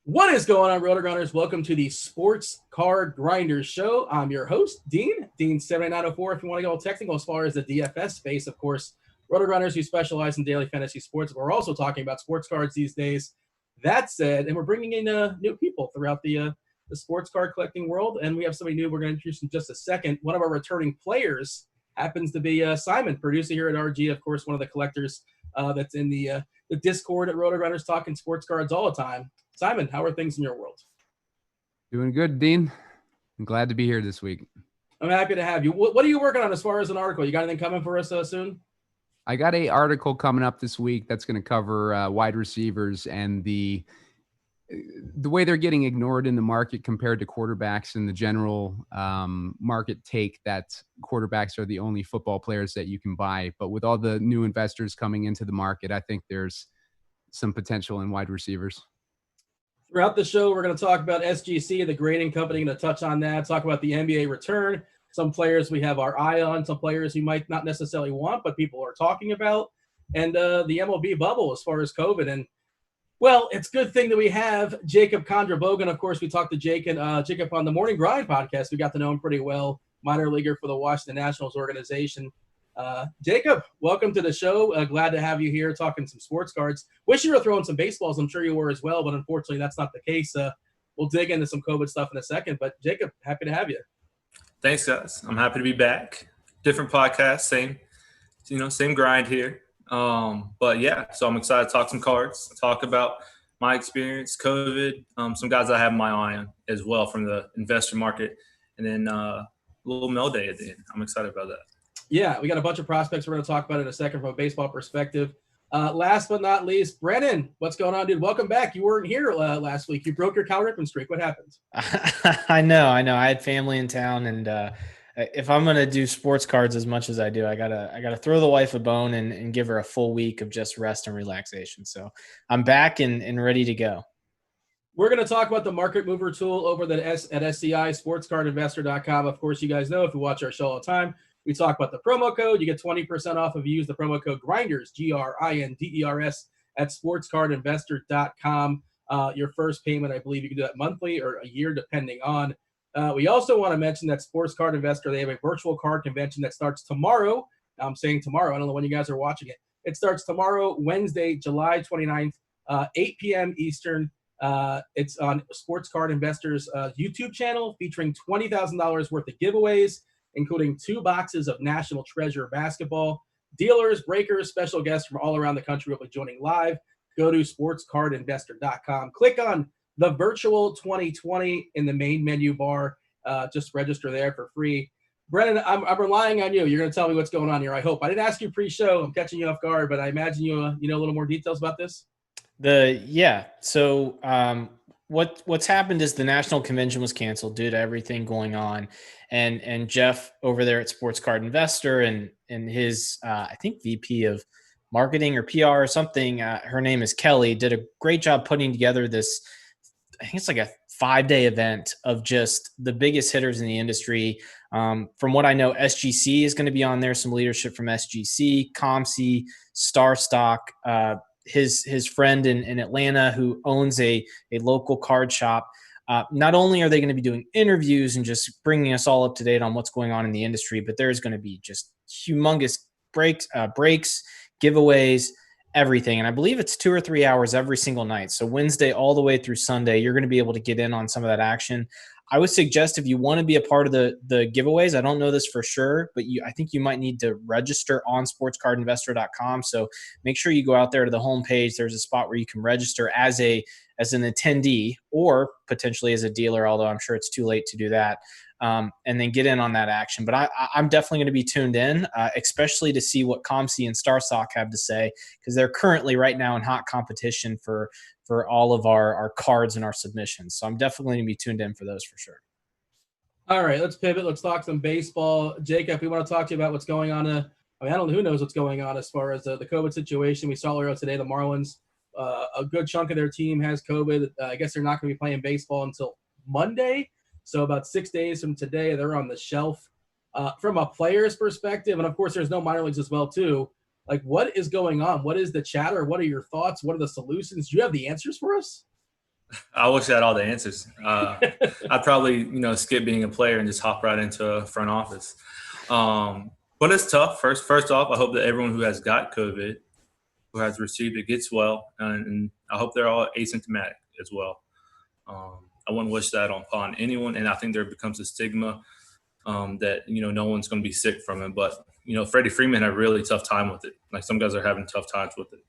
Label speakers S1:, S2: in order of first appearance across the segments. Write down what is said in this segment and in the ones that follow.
S1: What is going on, RotoGrinders? Welcome to the Sports Card Grinders Show. I'm your host, Dean7904. If you want to go technical as far as the DFS space, of course, RotoGrinders, who specialize in daily fantasy sports. We're also talking about sports cards these days. That said, and we're bringing in new people throughout the sports card collecting world, and we have somebody new we're going to introduce in just a second. One of our returning players happens to be Simon, producer here at RG, of course, one of the collectors that's in the Discord at RotoGrinders, talking sports cards all the time. Simon, how are things in your world?
S2: Doing good, Dean. I'm glad to be here this week.
S1: I'm happy to have you. What are you working on as far as an article? You got anything coming for us soon?
S2: I got an article coming up this week that's going to cover wide receivers and the way they're getting ignored in the market compared to quarterbacks, and the general market take that quarterbacks are the only football players that you can buy. But with all the new investors coming into the market, I think there's some potential in wide receivers.
S1: Throughout the show, we're going to talk about SGC, the grading company, going to touch on that, talk about the NBA return, some players we have our eye on, some players you might not necessarily want, but people are talking about, and the MLB bubble as far as COVID. And, well, it's a good thing that we have Jacob Condra-Bogan. Of course, we talked to Jacob on the Morning Grind podcast. We got to know him pretty well, minor leaguer for the Washington Nationals organization. Jacob, welcome to the show. Glad to have you here talking some sports cards. Wish you were throwing some baseballs. I'm sure you were as well, but unfortunately that's not the case. We'll dig into some COVID stuff in a second, but Jacob, happy to have you.
S3: Thanks, guys. I'm happy to be back. Different podcast, same grind here. But yeah, so I'm excited to talk some cards, talk about my experience, COVID, some guys I have my eye on as well from the investor market, and then a little mail day at the end. I'm excited about that.
S1: Yeah, we got a bunch of prospects we're going to talk about in a second from a baseball perspective. Last but not least, Brennan, what's going on, dude? Welcome back. You weren't here last week. You broke your Cal Ripken streak. What happened?
S4: I know. I had family in town, and if I'm going to do sports cards as much as I do, I gotta throw the wife a bone and give her a full week of just rest and relaxation. So I'm back and ready to go.
S1: We're going to talk about the market mover tool over at SCI, sportscardinvestor.com. Of course, you guys know if you watch our show all the time, we talk about the promo code. You get 20% off if you use the promo code GRINDERS, GRINDERS, at sportscardinvestor.com. Your first payment, I believe you can do that monthly or a year, depending on. We also want to mention that Sports Card Investor, they have a virtual card convention that starts tomorrow. Now, I'm saying tomorrow. I don't know when you guys are watching it. It starts tomorrow, Wednesday, July 29th, 8 p.m. Eastern. It's on Sports Card Investors' YouTube channel, featuring $20,000 worth of giveaways, including 2 boxes of National Treasure basketball. Dealers, breakers, special guests from all around the country will be joining live. Go to sportscardinvestor.com. Click on the virtual 2020 in the main menu bar. Just register there for free. Brennan, I'm relying on you. You're going to tell me what's going on here, I hope. I didn't ask you pre-show. I'm catching you off guard, but I imagine you know a little more details about this.
S4: So what's happened is the national convention was canceled due to everything going on, and Jeff over there at Sports Card Investor and his I think VP of marketing or PR or something, her name is Kelly, did a great job putting together this. I think it's like a 5-day event of just the biggest hitters in the industry. From what I know, SGC is going to be on there, some leadership from SGC, ComC, StarStock, his friend in Atlanta who owns a local card shop. Not only are they going to be doing interviews and just bringing us all up to date on what's going on in the industry, but there's going to be just humongous breaks, giveaways, everything. And I believe it's 2 or 3 hours every single night. So Wednesday all the way through Sunday, you're going to be able to get in on some of that action. I would suggest if you want to be a part of the giveaways, I don't know this for sure, but I think you might need to register on sportscardinvestor.com. So make sure you go out there to the homepage. There's a spot where you can register as an attendee or potentially as a dealer, although I'm sure it's too late to do that. And then get in on that action. But I'm definitely going to be tuned in, especially to see what ComC and StarStock have to say, because they're currently right now in hot competition for all of our cards and our submissions. So I'm definitely going to be tuned in for those for sure.
S1: All right, let's pivot. Let's talk some baseball. Jacob, we want to talk to you about what's going on. I don't know who knows what's going on as far as the COVID situation. We saw earlier today the Marlins, a good chunk of their team has COVID. I guess they're not going to be playing baseball until Monday. So about 6 days from today, they're on the shelf. From a player's perspective, and of course there's no minor leagues as well too, like what is going on? What is the chatter? What are your thoughts? What are the solutions? Do you have the answers for us?
S3: I wish I had all the answers. I'd probably, skip being a player and just hop right into a front office. But it's tough. First off, I hope that everyone who has got COVID, who has received it, gets well, and I hope they're all asymptomatic as well. I wouldn't wish that upon anyone, and I think there becomes a stigma that no one's going to be sick from it. But Freddie Freeman had a really tough time with it. Like, some guys are having tough times with it.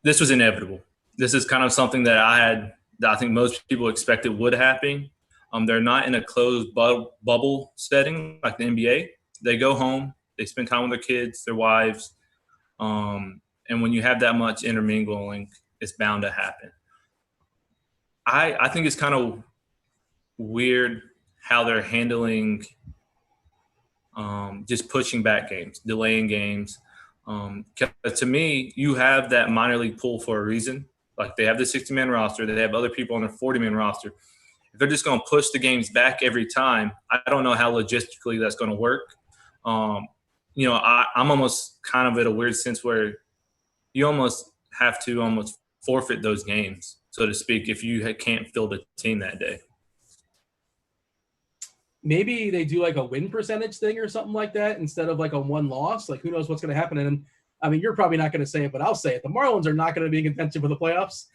S3: This was inevitable. This is kind of something that I think most people expected would happen. They're not in a closed bubble setting like the NBA. They go home, they spend time with their kids, their wives, and when you have that much intermingling, it's bound to happen. I think it's kind of weird how they're handling just pushing back games, delaying games. To me, you have that minor league pool for a reason. Like, they have the 60-man roster. They have other people on their 40-man roster. If they're just going to push the games back every time, I don't know how logistically that's going to work. I'm almost kind of at a weird sense where you almost have to almost forfeit those games, so to speak, if you can't field a team that day.
S1: Maybe they do like a win percentage thing or something like that instead of like a one loss. Like, who knows what's going to happen. And I mean, you're probably not going to say it, but I'll say it. The Marlins are not going to be in contention for the playoffs.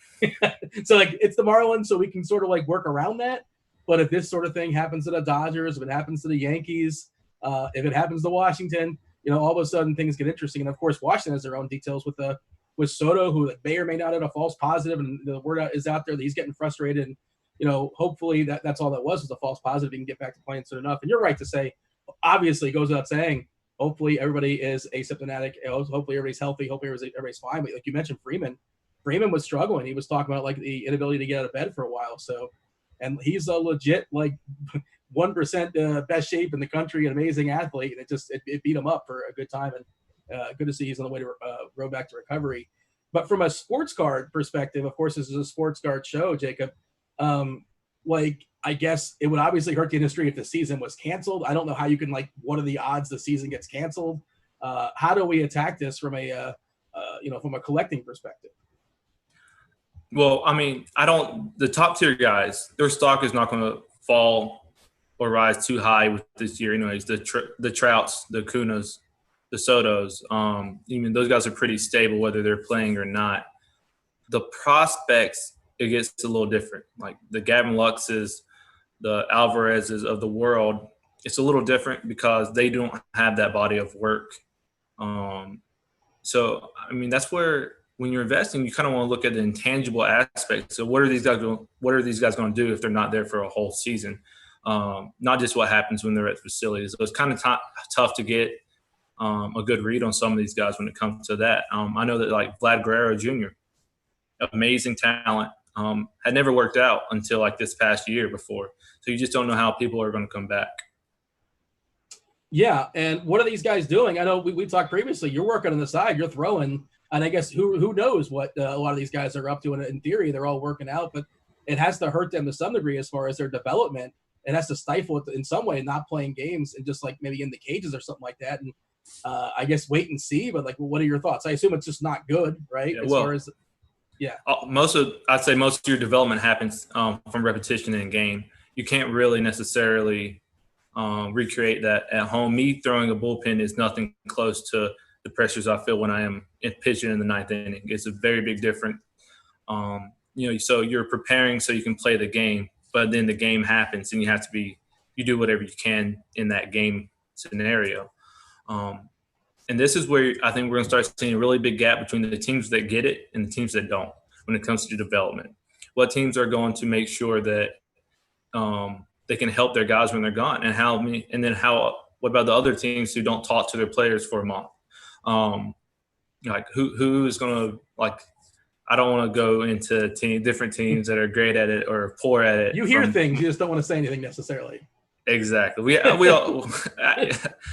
S1: So, like, it's the Marlins, so we can sort of like work around that. But if this sort of thing happens to the Dodgers, if it happens to the Yankees, if it happens to Washington, all of a sudden things get interesting. And of course, Washington has their own details with Soto, who may or may not have a false positive, and the word is out there that he's getting frustrated. And hopefully that's all that was a false positive. He can get back to playing soon enough. And you're right to say, obviously, it goes without saying, hopefully everybody is asymptomatic. Hopefully everybody's healthy. Hopefully everybody's fine. But like you mentioned, Freeman was struggling. He was talking about like the inability to get out of bed for a while. So, and he's a legit like 1% best shape in the country, an amazing athlete. And it beat him up for a good time. And good to see he's on the way to road back to recovery. But from a sports card perspective, of course, this is a sports card show, Jacob. I guess it would obviously hurt the industry if the season was canceled. I don't know how you can what are the odds the season gets canceled? How do we attack this from a collecting perspective?
S3: Well, I mean, the top tier guys, their stock is not going to fall or rise too high with this year. Anyways, the Trouts, the Acunas, the Sotos, those guys are pretty stable whether they're playing or not. The prospects, it gets a little different. Like the Gavin Luxes, the Alvarezes of the world, it's a little different because they don't have that body of work. So, that's where when you're investing, you kind of want to look at the intangible aspects. So what are these guys going to do if they're not there for a whole season? Not just what happens when they're at facilities. So it's kind of tough to get a good read on some of these guys when it comes to that. I know that like Vlad Guerrero Jr., amazing talent, had never worked out until like this past year before. So you just don't know how people are going to come back.
S1: Yeah, and what are these guys doing? I know we talked previously. You're working on the side. You're throwing, and I guess who knows what a lot of these guys are up to. And in theory, they're all working out, but it has to hurt them to some degree as far as their development. It has to stifle it in some way, not playing games and just like maybe in the cages or something like that. And I guess wait and see. But like, what are your thoughts? I assume it's just not good, right?
S3: I'd say most of your development happens from repetition in game. You can't really necessarily recreate that at home. Me throwing a bullpen is nothing close to the pressures I feel when I am pitching in the ninth inning. It's a very big difference. So you're preparing so you can play the game, but then the game happens and you do whatever you can in that game scenario. And this is where I think we're going to start seeing a really big gap between the teams that get it and the teams that don't when it comes to development. What teams are going to make sure that they can help their guys when they're gone, what about the other teams who don't talk to their players for a month? Who is going to I don't want to go into different teams that are great at it or poor at it.
S1: You hear things, you just don't want to say anything necessarily.
S3: Exactly. We all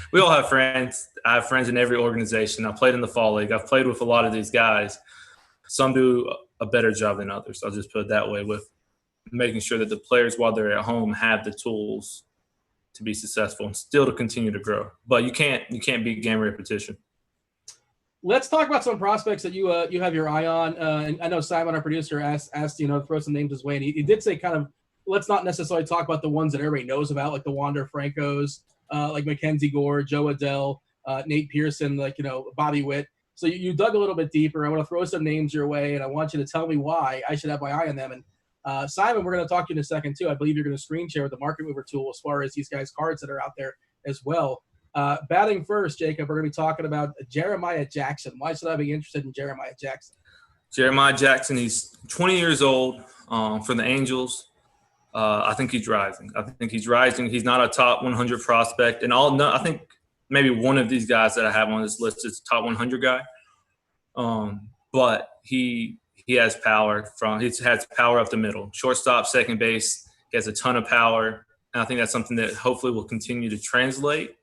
S3: have friends. I have friends in every organization. I played in the fall league. I've played with a lot of these guys. Some do a better job than others. I'll just put it that way, with making sure that the players, while they're at home, have the tools to be successful and still to continue to grow. But you can't beat game repetition.
S1: Let's talk about some prospects that you have your eye on. And I know Simon, our producer, asked throw some names his way, and he did say kind of let's not necessarily talk about the ones that everybody knows about, like the Wander Francos, like Mackenzie Gore, Joe Adell, Nate Pearson, Bobby Witt. So you dug a little bit deeper. I want to throw some names your way, and I want you to tell me why I should have my eye on them. And Simon, we're going to talk to you in a second too. I believe you're going to screen share with the Market Mover tool as far as these guys' cards that are out there as well. Batting first, Jacob, we're going to be talking about Jeremiah Jackson. Why should I be interested in Jeremiah Jackson?
S3: Jeremiah Jackson, he's 20 years old for the Angels. I think he's rising. He's not a top 100 prospect. And I think maybe one of these guys that I have on this list is a top 100 guy. But he has power he has power up the middle. Shortstop, second base, he has a ton of power. And I think that's something that hopefully will continue to translate.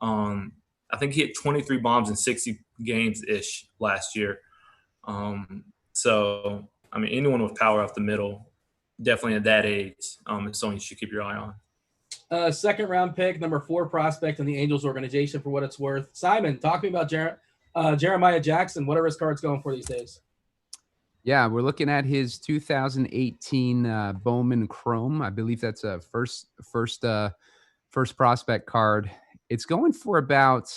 S3: I think he hit 23 bombs in 60 games-ish last year. So, I mean, anyone with power up the middle, definitely at that age, is someone you should keep your eye on.
S1: Second round pick, number 4 prospect in the Angels organization for what it's worth. Simon, talk to me about Jeremiah Jackson. What are his cards going for these days?
S2: Yeah, we're looking at his 2018 Bowman Chrome. I believe that's a first prospect card. It's going for about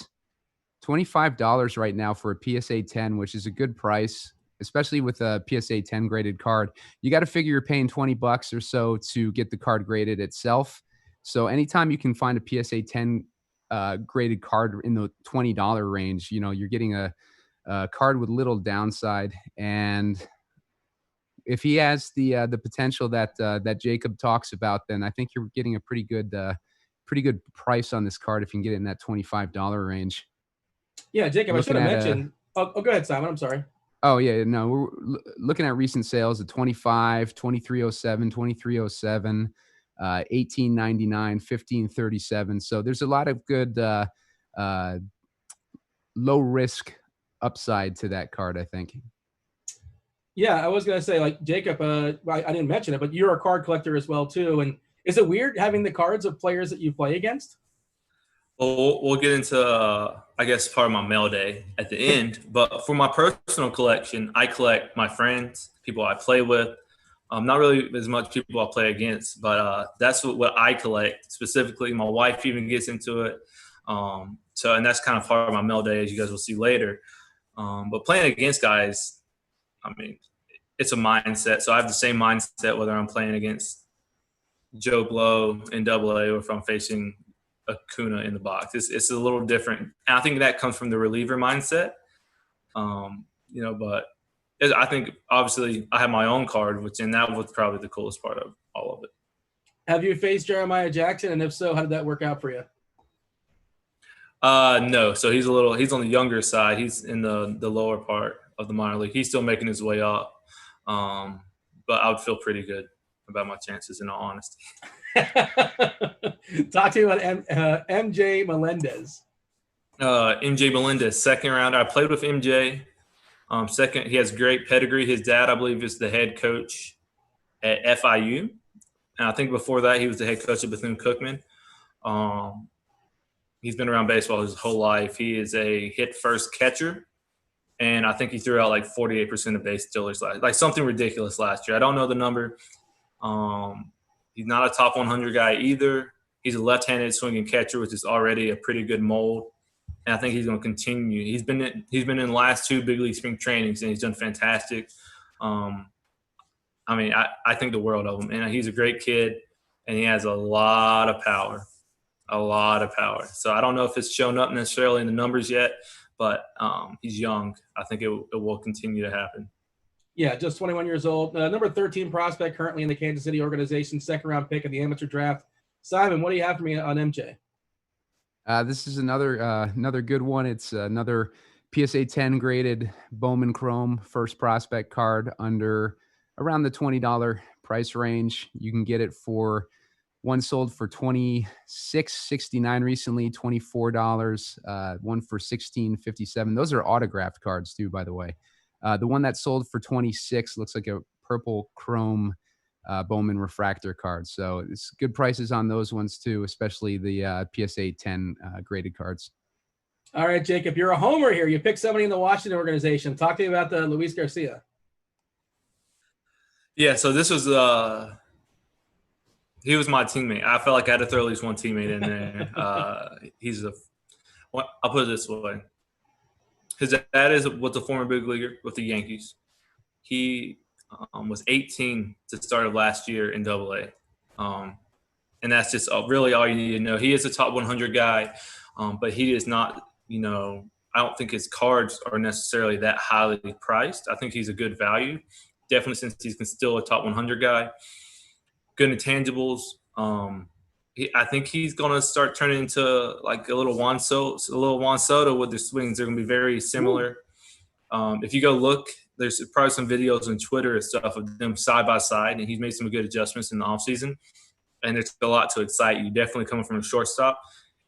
S2: $25 right now for a PSA 10, which is a good price, especially with a PSA 10 graded card. You got to figure you're paying $20 or so to get the card graded itself. So anytime you can find a PSA 10 graded card in the $20 range, you're getting a card with little downside. And if he has the potential that Jacob talks about, then I think you're getting a pretty good price on this card if you can get it in that $25 range.
S1: Yeah, Jacob, I should have mentioned. Go ahead, Simon. I'm sorry.
S2: Oh, yeah. No, we're looking at recent sales at 25, 2307, 2307, 1899, 1537. So there's a lot of good low risk upside to that card, I think.
S1: Yeah, I was going to say, like, Jacob, I didn't mention it, but you're a card collector as well, too. And is it weird having the cards of players that you play against?
S3: Well, we'll get into, I guess, part of my mail day at the end. But for my personal collection, I collect my friends, people I play with. Not really as much people I play against, but that's what I collect specifically. My wife even gets into it. And that's kind of part of my mail day, as you guys will see later. But playing against guys, I mean, it's a mindset. So I have the same mindset whether I'm playing against Joe Blow in AA or if I'm facing Acuna in the box. It's a little different. And I think that comes from the reliever mindset. But I think obviously I have my own card, and that was probably the coolest part of all of it.
S1: Have you faced Jeremiah Jackson? And if so, how did that work out for you?
S3: No. So he's on the younger side. He's in the lower part of the minor league. He's still making his way up. But I would feel pretty good about my chances, in all honesty.
S1: Talk to me about MJ Melendez.
S3: MJ Melendez, second rounder. I played with MJ. Second, he has great pedigree. His dad, I believe, is the head coach at FIU. And I think before that, he was the head coach at Bethune-Cookman. He's been around baseball his whole life. He is a hit-first catcher. And I think he threw out like 48% of base stealers, like something ridiculous last year. I don't know the number. He's not a top 100 guy either. He's a left-handed swinging catcher, which is already a pretty good mold. And I think he's going to continue. He's been in the last 2 big league spring trainings, and he's done fantastic. I think the world of him. And he's a great kid, and he has a lot of power. So I don't know if it's shown up necessarily in the numbers yet, but he's young. I think it will continue to happen.
S1: Yeah, just 21 years old. Number 13 prospect currently in the Kansas City organization, second-round pick in the amateur draft. Simon, what do you have for me on MJ?
S2: This is another good one. It's another PSA 10 graded Bowman Chrome first prospect card under around the $20 price range. You can get it for one sold for $26.69 recently, $24. One for $16.57. Those are autographed cards too, by the way. The one that sold for $26 looks like a purple chrome Bowman refractor card. So it's good prices on those ones too, especially the PSA 10 graded cards.
S1: All right, Jacob, you're a homer here. You picked somebody in the Washington organization. Talk to me about the Luis Garcia.
S3: Yeah, so this was he was my teammate. I felt like I had to throw at least one teammate in there. I'll put it this way. His dad was a former big leaguer with the Yankees. He was 18 to start of last year in Double-A. And that's just really all you need to know. He is a top 100 guy, but he is not, I don't think his cards are necessarily that highly priced. I think he's a good value, definitely since he's still a top 100 guy. Good intangibles. I think he's going to start turning into like a little Juan Soto with the swings. They're going to be very similar. If you go look, there's probably some videos on Twitter and stuff of them side by side, and he's made some good adjustments in the offseason. And there's a lot to excite you. Definitely coming from a shortstop,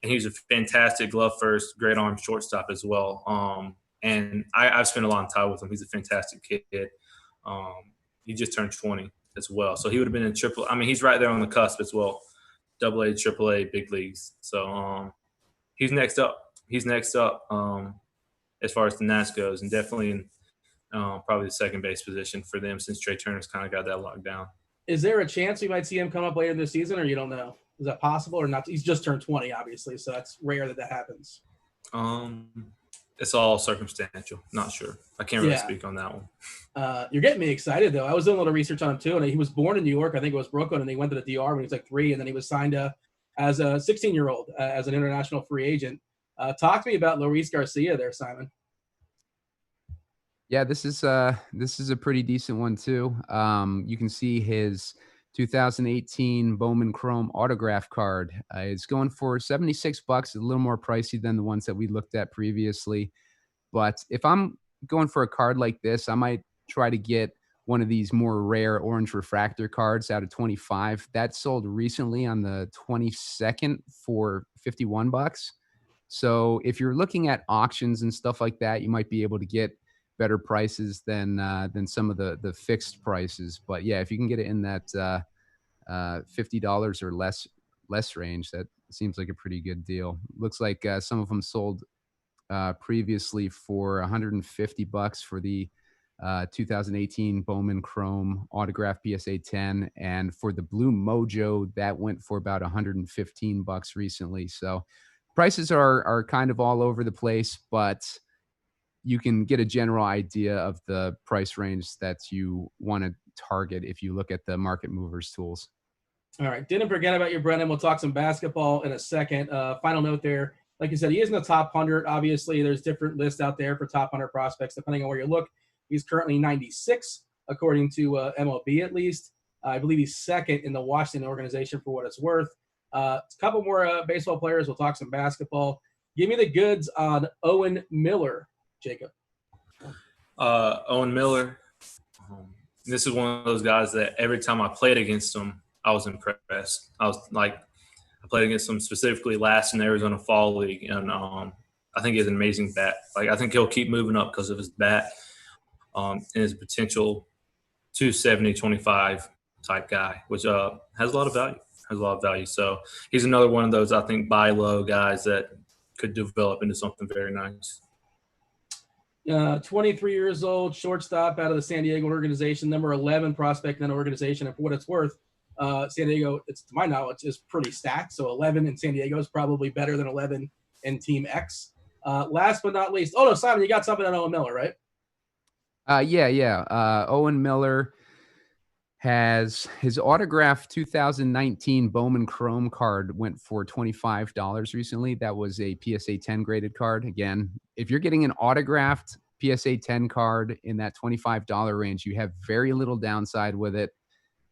S3: and he's a fantastic glove first, great arm shortstop as well. And I've spent a lot of time with him. He's a fantastic kid. He just turned 20 as well, so he would have been in triple. I mean, he's right there on the cusp as well, Double-A, Triple-A, big leagues. So he's next up. As far as the Nats goes, and definitely in probably the second base position for them since Trey Turner's kind of got that locked down.
S1: Is there a chance we might see him come up later this season, or you don't know? Is that possible or not? He's just turned 20, obviously, so that's rare that happens.
S3: It's all circumstantial. Not sure. I can't really speak on that one.
S1: You're getting me excited, though. I was doing a little research on him, too, and he was born in New York. I think it was Brooklyn, and he went to the DR when he was like 3, and then he was signed as a 16-year-old as an international free agent. Talk to me about Luis Garcia there, Simon.
S2: Yeah, this is a pretty decent one too. You can see his 2018 Bowman Chrome autograph card. It's going for $76. A little more pricey than the ones that we looked at previously. But if I'm going for a card like this, I might try to get one of these more rare orange refractor cards out of 25. That sold recently on the 22nd for $51. So if you're looking at auctions and stuff like that, you might be able to get better prices than some of the fixed prices. But yeah, if you can get it in that $50 or less range, that seems like a pretty good deal. Looks like some of them sold previously for $150 for the 2018 Bowman Chrome autograph PSA 10, and for the Blue Mojo that went for about $115 recently. So prices are kind of all over the place, but you can get a general idea of the price range that you want to target if you look at the market movers tools.
S1: All right. Didn't forget about you, Brendan. We'll talk some basketball in a second. Final note there. Like you said, he is in the top 100. Obviously, there's different lists out there for top 100 prospects, depending on where you look. He's currently 96, according to MLB at least. I believe he's second in the Washington organization for what it's worth. A couple more baseball players. We'll talk some basketball. Give me the goods on Owen Miller, Jacob.
S3: Owen Miller. This is one of those guys that every time I played against him, I was impressed. I played against him specifically last in the Arizona Fall League, and I think he has an amazing bat. I think he'll keep moving up because of his bat and his potential 270, 25 type guy, which has a lot of value. So he's another one of those, I think, buy low guys that could develop into something very nice.
S1: 23 years old, shortstop out of the San Diego organization, number 11 prospect in that organization. And for what it's worth, San Diego, it's to my knowledge, is pretty stacked. So 11 in San Diego is probably better than 11 in Team X. Last but not least, Simon, you got something on Owen Miller, right?
S2: Yeah. Owen Miller has his autographed 2019 Bowman Chrome card went for $25 recently. That was a PSA 10 graded card. Again, if you're getting an autographed PSA 10 card in that $25 range, you have very little downside with it.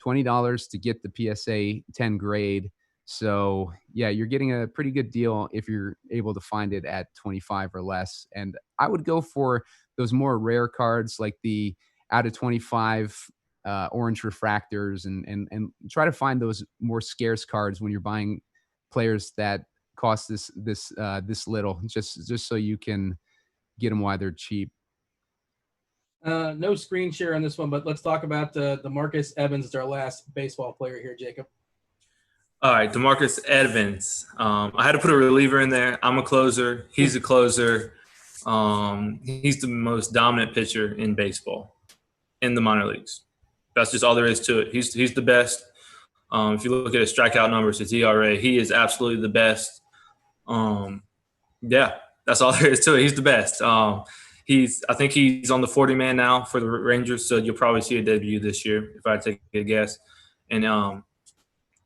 S2: $20 to get the PSA 10 grade. So yeah, you're getting a pretty good deal if you're able to find it at 25 or less. And I would go for those more rare cards like the out of 25 orange refractors and try to find those more scarce cards when you're buying players that cost this little, just so you can get them while they're cheap.
S1: No screen share on this one, but let's talk about the Marcus Evans. It's our last baseball player here, Jacob.
S3: All right, DeMarcus Evans. I had to put a reliever in there. I'm a closer. He's a closer. He's the most dominant pitcher in baseball in the minor leagues. That's just all there is to it. He's the best. If you look at his strikeout numbers, his ERA, he is absolutely the best. Yeah, that's all there is to it. He's the best. I think he's on the 40-man now for the Rangers, so you'll probably see a debut this year if I take a guess. And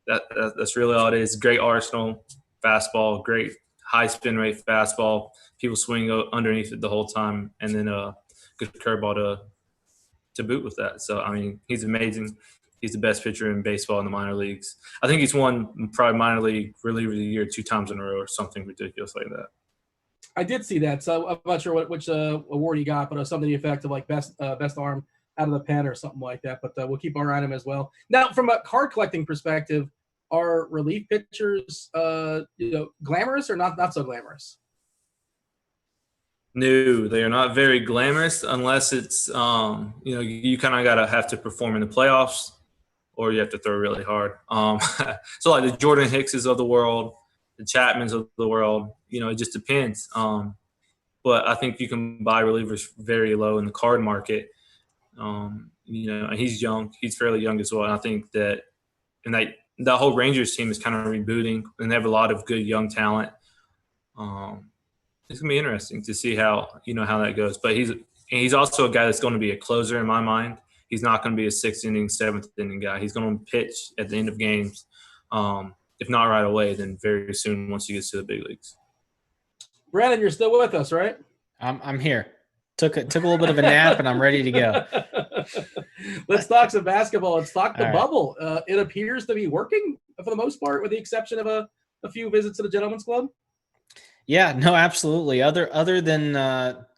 S3: that's really all it is. Great arsenal, fastball, great high spin rate fastball. People swing underneath it the whole time, and then a good curveball to boot with that. So, I mean, he's amazing. He's the best pitcher in baseball in the minor leagues. I think he's won probably minor league reliever of the year 2 times in a row or something ridiculous like that.
S1: I did see that, so I'm not sure which award he got, but it was something to the effect of like best arm out of the pen or something like that. But we'll keep our eye on him as well. Now, from a card collecting perspective, are relief pitchers glamorous or not so glamorous?
S3: No, they are not very glamorous unless it's you kind of gotta have to perform in the playoffs, or you have to throw really hard. So like the Jordan Hickses of the world, the Chapmans of the world, it just depends. But I think you can buy relievers very low in the card market. He's young. He's fairly young as well. And I think that that whole Rangers team is kind of rebooting, and they have a lot of good young talent. It's going to be interesting to see how that goes. But he's also a guy that's going to be a closer in my mind. He's not going to be a 6th inning, 7th inning guy. He's going to pitch at the end of games. If not right away, then very soon once he gets to the big leagues.
S1: Brandon, you're still with us, right?
S4: I'm here. Took a little bit of a nap, and I'm ready to go.
S1: Let's talk some basketball. Let's talk the
S4: All right.
S1: bubble. It appears to be working for the most part, with the exception of a few visits to the Gentlemen's Club.
S4: Yeah, no, absolutely. Other than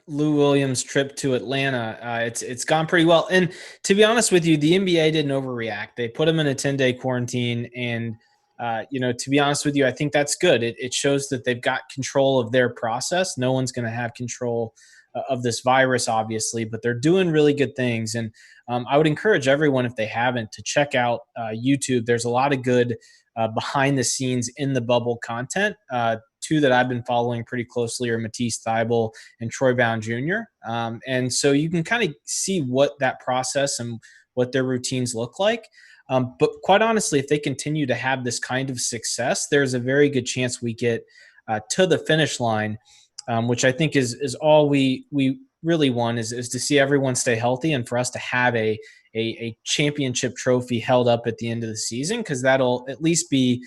S4: Lou Williams' trip to Atlanta, it's gone pretty well. And to be honest with you, the NBA didn't overreact. They put him in a 10-day quarantine, and to be honest with you, I think that's good. It shows that they've got control of their process. No one's going to have control of this virus, obviously, but they're doing really good things. And I would encourage everyone, if they haven't, to check out YouTube. There's a lot of good behind the scenes in the bubble content. 2 that I've been following pretty closely are Matisse Thybulle and Troy Brown Jr. And so you can kind of see what that process and what their routines look like. But quite honestly, if they continue to have this kind of success, there's a very good chance we get to the finish line, which I think is all we really want is to see everyone stay healthy, and for us to have a championship trophy held up at the end of the season, because that'll at least be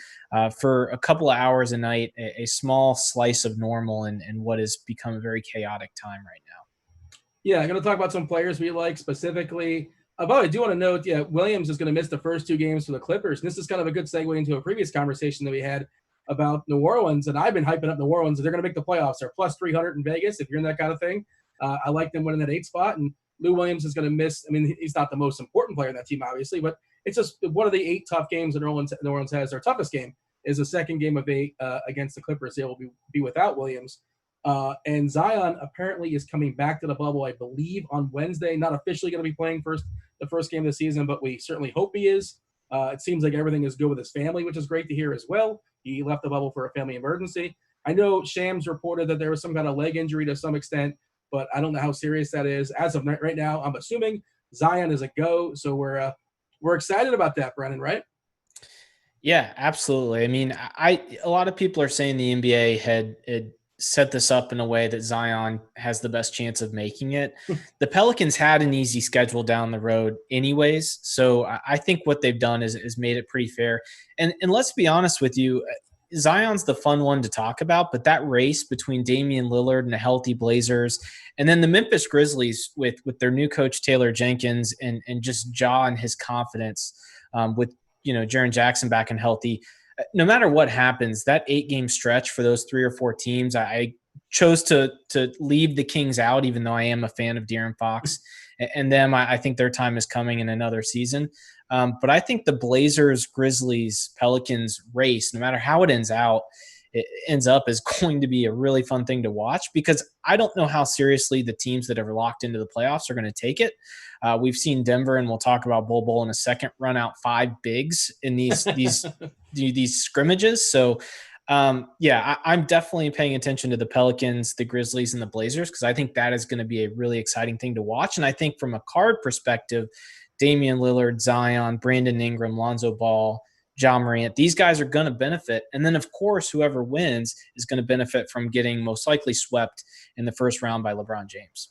S4: for a couple of hours a night a small slice of normal in what has become a very chaotic time right now.
S1: Yeah, I'm going to talk about some players we like specifically. But I do want to note, Williams is going to miss the first 2 games for the Clippers. And this is kind of a good segue into a previous conversation that we had about New Orleans. And I've been hyping up New Orleans. They're going to make the playoffs. They're plus 300 in Vegas, if you're in that kind of thing. I like them winning that 8th spot. And Lou Williams is going to miss. I mean, he's not the most important player in that team, obviously, but it's just one of the 8 tough games that New Orleans has. Their toughest game is the second game of 8 against the Clippers. They will be without Williams. And Zion apparently is coming back to the bubble, I believe, on Wednesday. Not officially going to be playing the first game of the season, but we certainly hope he is. It seems like everything is good with his family, which is great to hear as well. He left the bubble for a family emergency. I know Shams reported that there was some kind of leg injury to some extent, but I don't know how serious that is. As of right now, I'm assuming Zion is a go. So we're excited about that, Brennan, right?
S4: Yeah, absolutely. I mean, a lot of people are saying the NBA had set this up in a way that Zion has the best chance of making it. The Pelicans had an easy schedule down the road anyways. So I think what they've done is made it pretty fair. And let's be honest with you, Zion's the fun one to talk about, but that race between Damian Lillard and the healthy Blazers, and then the Memphis Grizzlies with their new coach, Taylor Jenkins, and just Ja and his confidence with, Jaren Jackson back and healthy. No matter what happens, that 8-game stretch for those 3 or 4 teams, I chose to leave the Kings out, even though I am a fan of De'Aaron Fox and them. I think their time is coming in another season. But I think the Blazers, Grizzlies, Pelicans race, no matter how it ends up, is going to be a really fun thing to watch, because I don't know how seriously the teams that are locked into the playoffs are going to take it. We've seen Denver, and we'll talk about Bol Bol in a second, run out 5 bigs in these these scrimmages. So I'm definitely paying attention to the Pelicans, the Grizzlies, and the Blazers, because I think that is going to be a really exciting thing to watch. And I think from a card perspective, Damian Lillard, Zion, Brandon Ingram, Lonzo Ball, Ja Morant, these guys are going to benefit. And then, of course, whoever wins is going to benefit from getting most likely swept in the first round by LeBron James.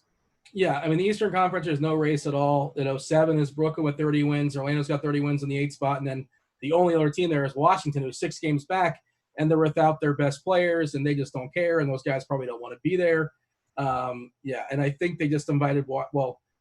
S1: Yeah, I mean, the Eastern Conference, there's no race at all. 7 is Brooklyn with 30 wins. Orlando's got 30 wins in the 8th spot. And then the only other team there is Washington, who's 6 games back, and they're without their best players, and they just don't care, and those guys probably don't want to be there. And I think they just invited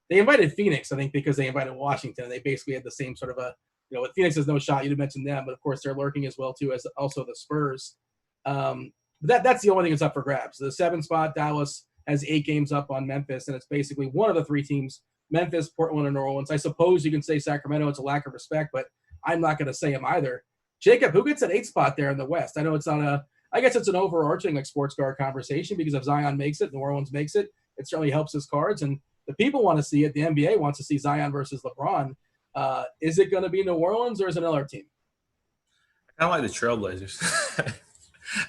S1: they invited Phoenix, I think, because they invited Washington. They basically had the same sort of with Phoenix has no shot. You didn't mention them, but of course they're lurking as well, too, as also the Spurs. That's the only thing that's up for grabs. The 7th spot, Dallas, has 8 games up on Memphis, and it's basically one of the 3 teams, Memphis, Portland, and New Orleans. I suppose you can say Sacramento. It's a lack of respect, but I'm not going to say them either. Jacob, who gets that 8th spot there in the West? I know it's not I guess it's an overarching sports card conversation, because if Zion makes it, New Orleans makes it, it certainly helps his cards. And the people want to see it. The NBA wants to see Zion versus LeBron. Is it going to be New Orleans, or is it another team?
S3: I like the Trailblazers.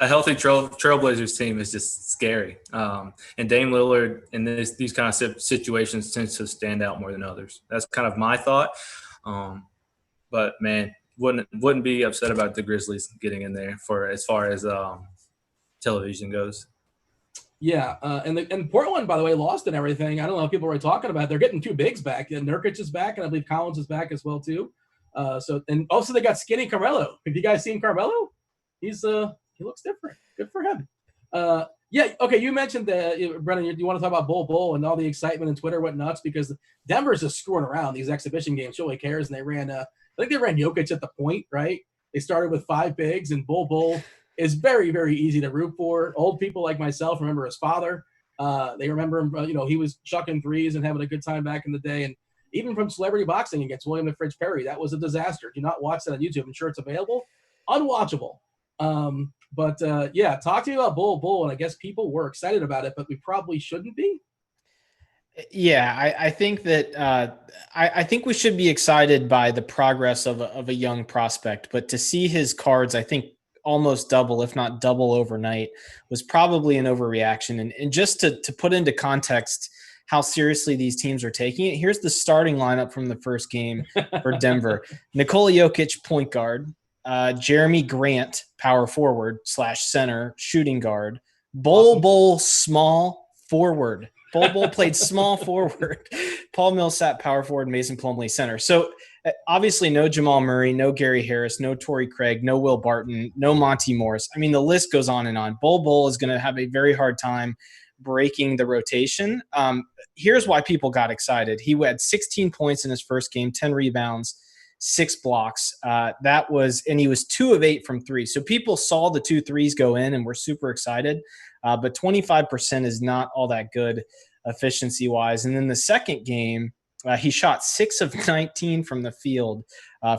S3: A healthy Trailblazers team is just scary. And Dame Lillard in these kind of situations tends to stand out more than others. That's kind of my thought. But man, wouldn't be upset about the Grizzlies getting in there for as far as television goes.
S1: Yeah, and Portland, by the way, lost and everything. I don't know if people were talking about it. They're getting 2 bigs back. And Nurkic is back, and I believe Collins is back as well too. And also they got skinny Carmelo. Have you guys seen Carmelo? He looks different. Good for him. Okay. You mentioned Brennan. You want to talk about Bull and all the excitement, and Twitter went nuts because Denver's just screwing around these exhibition games. Nobody cares, and they ran. I think they ran Jokic at the point, right? They started with 5 bigs, and Bull is very, very easy to root for. Old people like myself remember his father. They remember him. He was chucking threes and having a good time back in the day. And even from celebrity boxing against William the Fridge Perry, that was a disaster. Do not watch that on YouTube. I'm sure it's available. Unwatchable. Talk to me about Bull, and I guess people were excited about it, but we probably shouldn't be.
S4: Yeah, I think that I think we should be excited by the progress of a young prospect, but to see his cards, I think almost double, if not double overnight, was probably an overreaction. And just to put into context how seriously these teams are taking it, here's the starting lineup from the first game for Denver. Nikola Jokic, point guard. Jeremy Grant, power forward / center, shooting guard. Bull, small forward. Bull played small forward. Paul Millsap, power forward. Mason Plumlee, center. So obviously no Jamal Murray, no Gary Harris, no Torrey Craig, no Will Barton, no Monty Morris. I mean, the list goes on and on. Bull is going to have a very hard time breaking the rotation. Here's why people got excited. He had 16 points in his first game, 10 rebounds, 6 blocks. And he was 2 of 8 from 3. So people saw the 2 threes go in and were super excited. But 25% is not all that good efficiency wise. And then the second game, he shot 6 of 19 from the field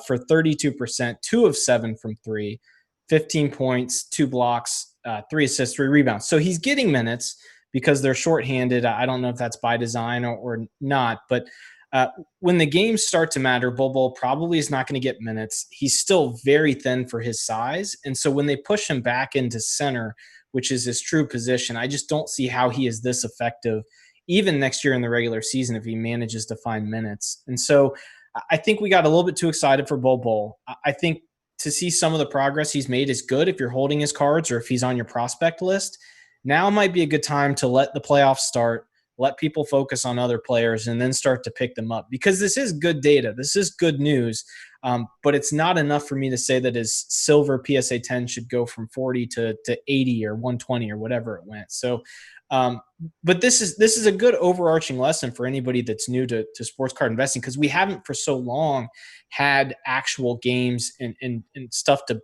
S4: for 32%, 2 of 7 from 3, 15 points, 2 blocks, 3 assists, 3 rebounds. So he's getting minutes because they're shorthanded. I don't know if that's by design or not, but when the games start to matter, Bull probably is not going to get minutes. He's still very thin for his size. And so when they push him back into center, which is his true position, I just don't see how he is this effective even next year in the regular season if he manages to find minutes. And so I think we got a little bit too excited for Bull. I think to see some of the progress he's made is good if you're holding his cards or if he's on your prospect list. Now might be a good time to let the playoffs start, let people focus on other players, and then start to pick them up. Because this is good data. This is good news. But it's not enough for me to say that his silver PSA 10 should go from 40 to 80 or 120 or whatever it went. So, but this is a good overarching lesson for anybody that's new to sports card investing, because we haven't for so long had actual games and stuff to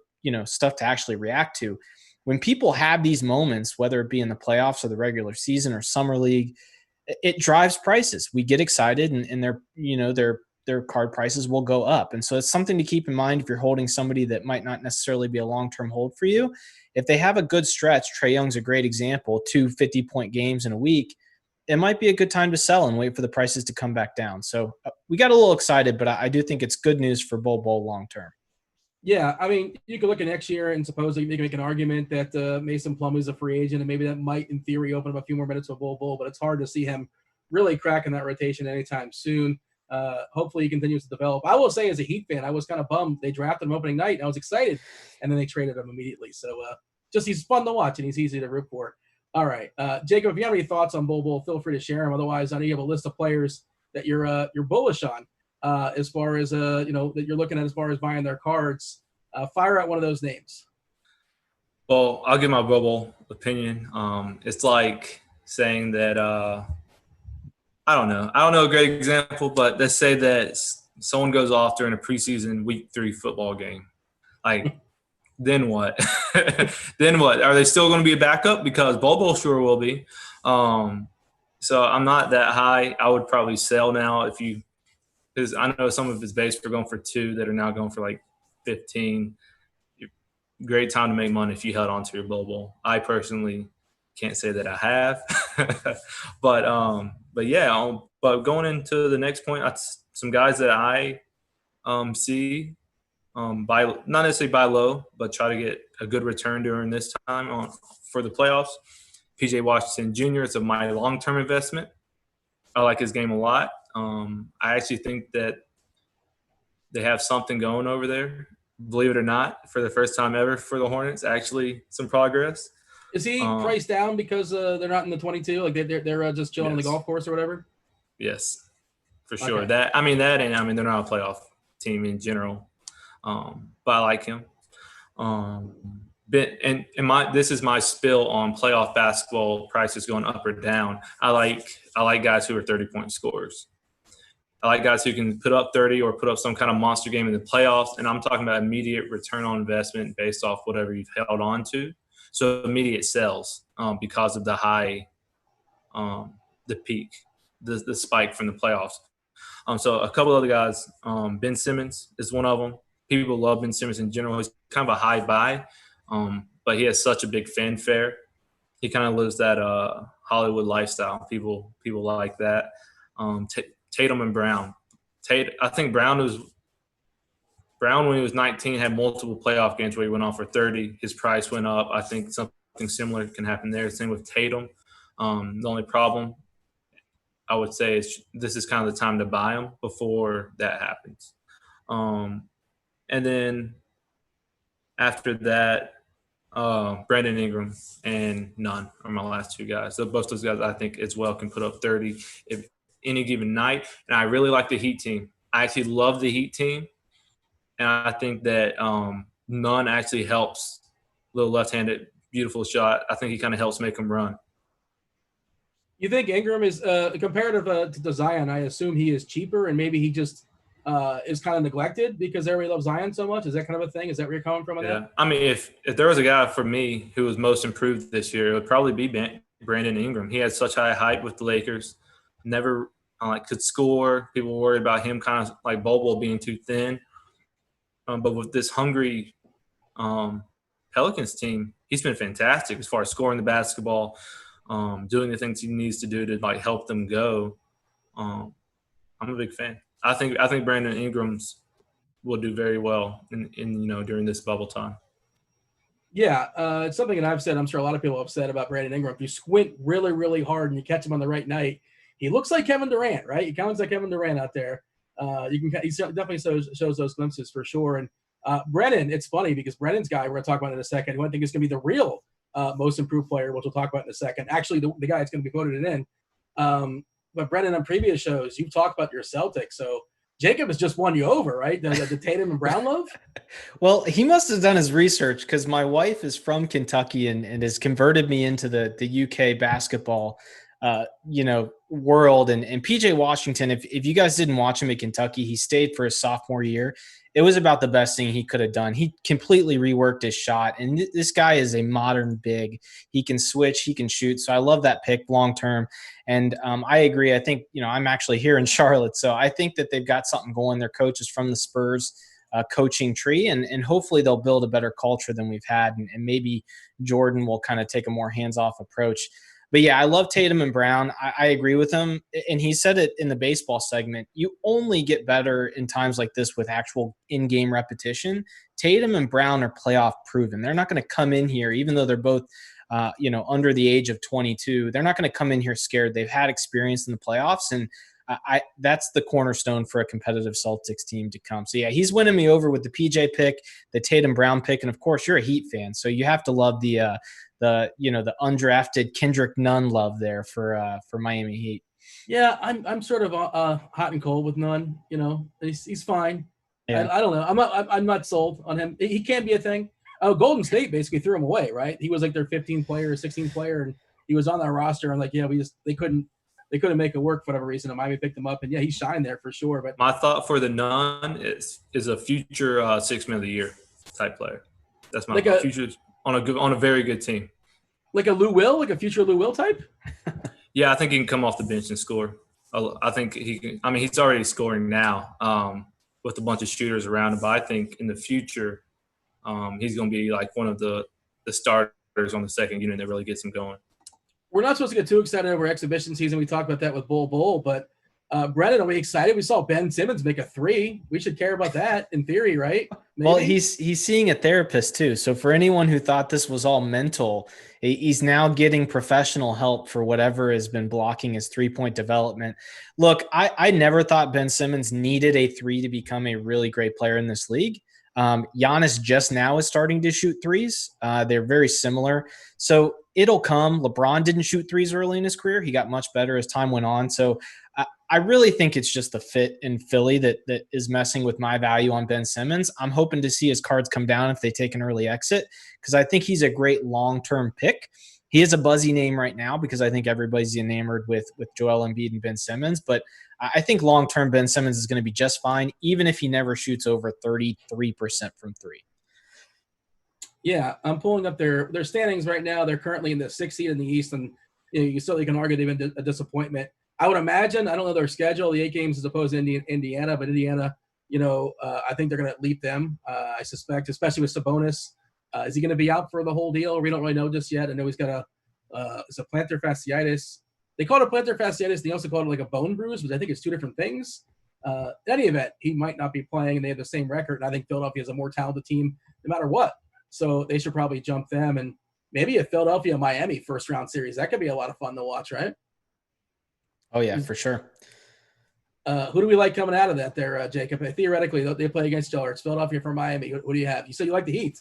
S4: actually react to. When people have these moments, whether it be in the playoffs or the regular season or summer league, it drives prices. We get excited and their card prices will go up. And so it's something to keep in mind if you're holding somebody that might not necessarily be a long-term hold for you. If they have a good stretch, Trae Young's a great example, 2 50-point games in a week, it might be a good time to sell and wait for the prices to come back down. So we got a little excited, but I do think it's good news for Bull long-term.
S1: Yeah, I mean, you could look at next year and suppose you can make an argument that Mason Plumlee's a free agent, and maybe that might, in theory, open up a few more minutes with Bull, but it's hard to see him really cracking that rotation anytime soon. Hopefully, he continues to develop. I will say, as a Heat fan, I was kind of bummed they drafted him opening night, and I was excited, and then they traded him immediately. So, just he's fun to watch, and he's easy to root for. All right, Jacob, if you have any thoughts on Bull, feel free to share them. Otherwise, I know you have a list of players that you're bullish on. As far as that you're looking at as far as buying their cards. Fire out one of those names.
S3: Well, I'll give my bubble opinion. It's like saying that I don't know a great example, but let's say that someone goes off during a preseason week 3 football game. Like, then what? Then what? Are they still going to be a backup? Because Bobo sure will be. So I'm not that high. I would probably sell now because I know some of his base are going for 2 that are now going for like 15. Great time to make money if you held on to your Bobo. I personally can't say that I have, but yeah. But going into the next point, some guys that I see buy, not necessarily buy low, but try to get a good return during this time for the playoffs. PJ Washington Jr. is my long-term investment. I like his game a lot. I actually think that they have something going over there. Believe it or not, for the first time ever for the Hornets, actually some progress.
S1: Is he priced down because they're not in the 22? Like they're just chilling on the golf course or whatever?
S3: Yes, for sure.
S1: Okay.
S3: They're not a playoff team in general. But I like him. This is my spill on playoff basketball prices going up or down. I like guys who are 30-point scorers. I like guys who can put up 30 or put up some kind of monster game in the playoffs, and I'm talking about immediate return on investment based off whatever you've held on to. So immediate sales because of the high, the peak, the spike from the playoffs. So a couple other guys, Ben Simmons is one of them. People love Ben Simmons in general. He's kind of a high buy, but he has such a big fanfare. He kind of lives that Hollywood lifestyle. People like that. Tatum and Brown. I think Brown when he was 19 had multiple playoff games where he went off for 30. His price went up. I think something similar can happen there. Same with Tatum. The only problem I would say is this is kind of the time to buy him before that happens. And then after that, Brandon Ingram and Nunn are my last 2 guys. So both those guys I think as well can put up 30 if any given night. And I really like the Heat team. I actually love the Heat team. And I think that Nunn actually helps. Little left-handed, beautiful shot. I think he kind of helps make him run.
S1: You think Ingram is comparative to Zion? I assume he is cheaper, and maybe he just is kind of neglected because everybody loves Zion so much. Is that kind of a thing? Is that where you're coming from on that?
S3: I mean, if there was a guy for me who was most improved this year, it would probably be Brandon Ingram. He had such high hype with the Lakers. Never could score. People were worried about him kind of like Bobo being too thin. But with this hungry Pelicans team, he's been fantastic as far as scoring the basketball, doing the things he needs to do to help them go. I'm a big fan. I think Brandon Ingram's will do very well in during this bubble time.
S1: Yeah, it's something that I've said. I'm sure a lot of people are upset about Brandon Ingram. If you squint really, really hard and you catch him on the right night, he looks like Kevin Durant, right? He counts like Kevin Durant out there. He definitely shows those glimpses for sure. And Brennan, it's funny because Brennan's guy we're going to talk about in a second, who I think is going to be the real most improved player, which we'll talk about in a second. Actually, the guy that's going to be voted in. But Brennan, on previous shows, you've talked about your Celtics. So Jacob has just won you over, right? The Tatum and Brown love?
S4: Well, he must have done his research because my wife is from Kentucky and has converted me into the UK basketball world. And PJ Washington, if you guys didn't watch him at Kentucky, he stayed for his sophomore year. It was about the best thing he could have done. He completely reworked his shot. And this guy is a modern big. He can switch, he can shoot. So I love that pick long-term. And I agree. I think, I'm actually here in Charlotte. So I think that they've got something going. Their coach is from the Spurs coaching tree. And hopefully they'll build a better culture than we've had. And maybe Jordan will kind of take a more hands-off approach. But yeah, I love Tatum and Brown. I agree with him. And he said it in the baseball segment. You only get better in times like this with actual in-game repetition. Tatum and Brown are playoff proven. They're not going to come in here, even though they're both under the age of 22. They're not going to come in here scared. They've had experience in the playoffs, and that's the cornerstone for a competitive Celtics team to come. So yeah, he's winning me over with the PJ pick, the Tatum Brown pick, and of course you're a Heat fan, so you have to love the undrafted Kendrick Nunn love there for Miami Heat.
S1: Yeah, I'm sort of hot and cold with Nunn. He's fine.
S4: Yeah.
S1: I don't know. I'm not sold on him. He can be a thing. Oh, Golden State basically threw him away, right? He was like their 15th player, 16th player, and he was on that roster. And like, yeah, they couldn't make it work for whatever reason. And Miami picked him up, and yeah, he shined there for sure. But
S3: my thought for the Nunn is a future Sixth Man of the Year type player. That's my future on a very good team.
S1: Like a Lou Will, like a future Lou Will type.
S3: Yeah, I think he can come off the bench and score. I think he can. I mean, he's already scoring now with a bunch of shooters around him. But I think in the future, he's going to be like one of the starters on the second unit that really gets him going.
S1: We're not supposed to get too excited over exhibition season. We talked about that with Bull, but Brennan, are we excited? We saw Ben Simmons make a 3. We should care about that in theory, right? Maybe?
S4: Well, he's seeing a therapist too. So for anyone who thought this was all mental, he's now getting professional help for whatever has been blocking his 3-point development. Look, I never thought Ben Simmons needed a 3 to become a really great player in this league. Giannis just now is starting to shoot 3s. They're very similar. So it'll come. LeBron didn't shoot 3s early in his career. He got much better as time went on. So I really think it's just the fit in Philly that is messing with my value on Ben Simmons. I'm hoping to see his cards come down if they take an early exit, because I think he's a great long-term pick. He is a buzzy name right now because I think everybody's enamored with Joel Embiid and Ben Simmons. But I think long-term Ben Simmons is going to be just fine, even if he never shoots over 33% from 3.
S1: Yeah, I'm pulling up their standings right now. They're currently in the 6th seed in the East, and you certainly can argue they've been a disappointment. I would imagine, I don't know their schedule, the 8 games as opposed to Indiana, but Indiana, I think they're going to leap them, I suspect, especially with Sabonis. Is he going to be out for the whole deal? We don't really know just yet. I know he's got it's a plantar fasciitis. They call it a plantar fasciitis. They also call it like a bone bruise, but I think it's 2 different things. In any event, he might not be playing, and they have the same record. And I think Philadelphia is a more talented team no matter what. So they should probably jump them. And maybe a Philadelphia-Miami first-round series. That could be a lot of fun to watch, right?
S4: Oh, yeah, for sure.
S1: Who do we like coming out of that there, Jacob? Theoretically, they play against each other. It's Philadelphia for Miami. What do you have? You said you like the Heat.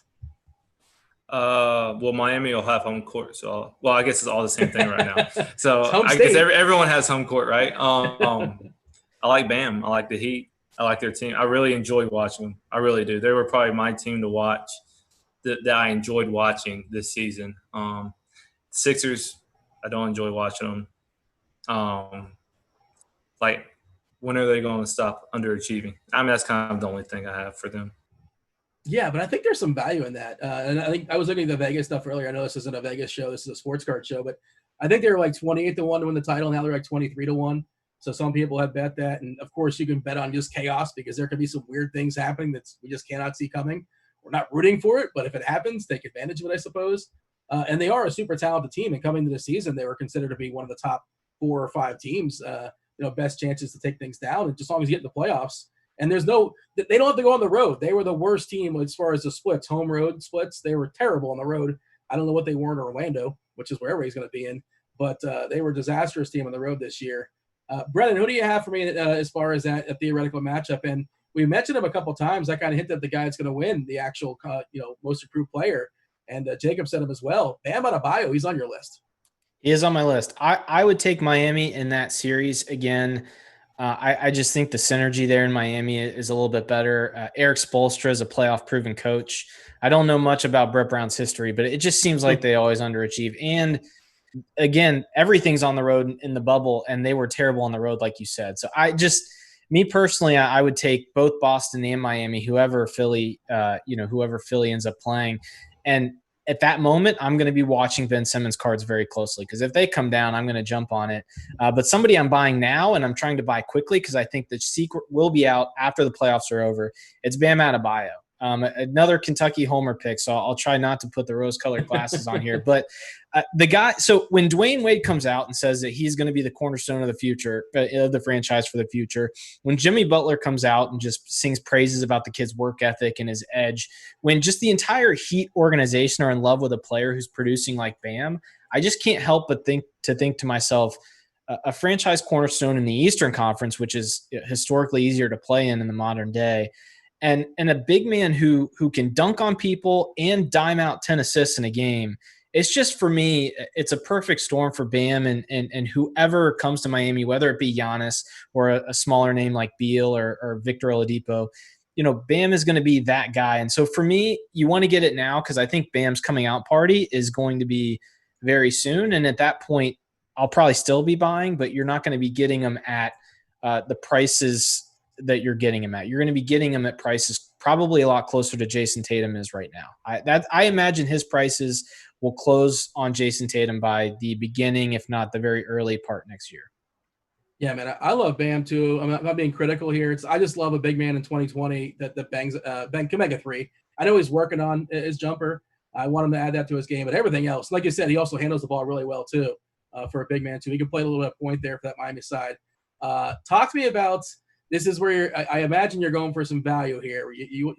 S3: Well, Miami will have home court. So, I guess it's all the same thing right now. So I guess everyone has home court, right? I like Bam. I like the Heat. I like their team. I really enjoy watching them. I really do. They were probably my team to watch that I enjoyed watching this season. Sixers, I don't enjoy watching them. Like, when are they going to stop underachieving? I mean, that's kind of the only thing I have for them.
S1: Yeah, but I think there's some value in that. And I think I was looking at the Vegas stuff earlier. I know this isn't a Vegas show. This is a sports card show. But I think they were like 28-1 to win the title. Now they're like 23-1. So some people have bet that. And, of course, you can bet on just chaos because there could be some weird things happening that we just cannot see coming. We're not rooting for it, but if it happens, take advantage of it, I suppose. And they are a super talented team. And coming to the season, they were considered to be one of the top 4 or 5 teams, best chances to take things down. And just as long as you get in the playoffs. And they don't have to go on the road. They were the worst team as far as the splits, home road splits. They were terrible on the road. I don't know what they were in Orlando, which is where everybody's going to be in. But they were a disastrous team on the road this year. Brennan, who do you have for me as far as that a theoretical matchup? And we mentioned him a couple of times. I kind of hinted at the guy that's going to win the actual, most improved player. And Jacob said him as well. Bam Adebayo, he's on your list.
S4: He is on my list. I would take Miami in that series again. I just think the synergy there in Miami is a little bit better. Eric Spoelstra is a playoff-proven coach. I don't know much about Brett Brown's history, but it just seems like they always underachieve. And, again, everything's on the road in the bubble, and they were terrible on the road, like you said. So me personally, I would take both Boston and Miami, whoever Philly ends up playing. And at that moment, I'm going to be watching Ben Simmons cards very closely because if they come down, I'm going to jump on it. But somebody I'm buying now, and I'm trying to buy quickly because I think the secret will be out after the playoffs are over. It's Bam Adebayo. Another Kentucky homer pick, so I'll try not to put the rose-colored glasses on here. But the guy – so when Dwayne Wade comes out and says that he's going to be the cornerstone of the future, of the franchise for the future, when Jimmy Butler comes out and just sings praises about the kid's work ethic and his edge, when just the entire Heat organization are in love with a player who's producing like Bam, I just can't help but think to myself, a franchise cornerstone in the Eastern Conference, which is historically easier to play in the modern day, and a big man who can dunk on people and dime out 10 assists in a game. It's just, for me, it's a perfect storm for Bam and whoever comes to Miami, whether it be Giannis or a smaller name like Beal or Victor Oladipo. Bam is going to be that guy. And so for me, you want to get it now because I think Bam's coming out party is going to be very soon. And at that point, I'll probably still be buying, but you're not going to be getting them at the prices that you're getting him at. You're going to be getting him at prices probably a lot closer to Jason Tatum is right now. I imagine his prices will close on Jason Tatum by the beginning, if not the very early part next year.
S1: Yeah, man, I love Bam too. I'm not being critical here. I just love a big man in 2020 that bangs can make a three. I know he's working on his jumper. I want him to add that to his game, but everything else, like you said, he also handles the ball really well too for a big man too. He can play a little bit of point there for that Miami side. Talk to me about. This is where I imagine you're going for some value here. You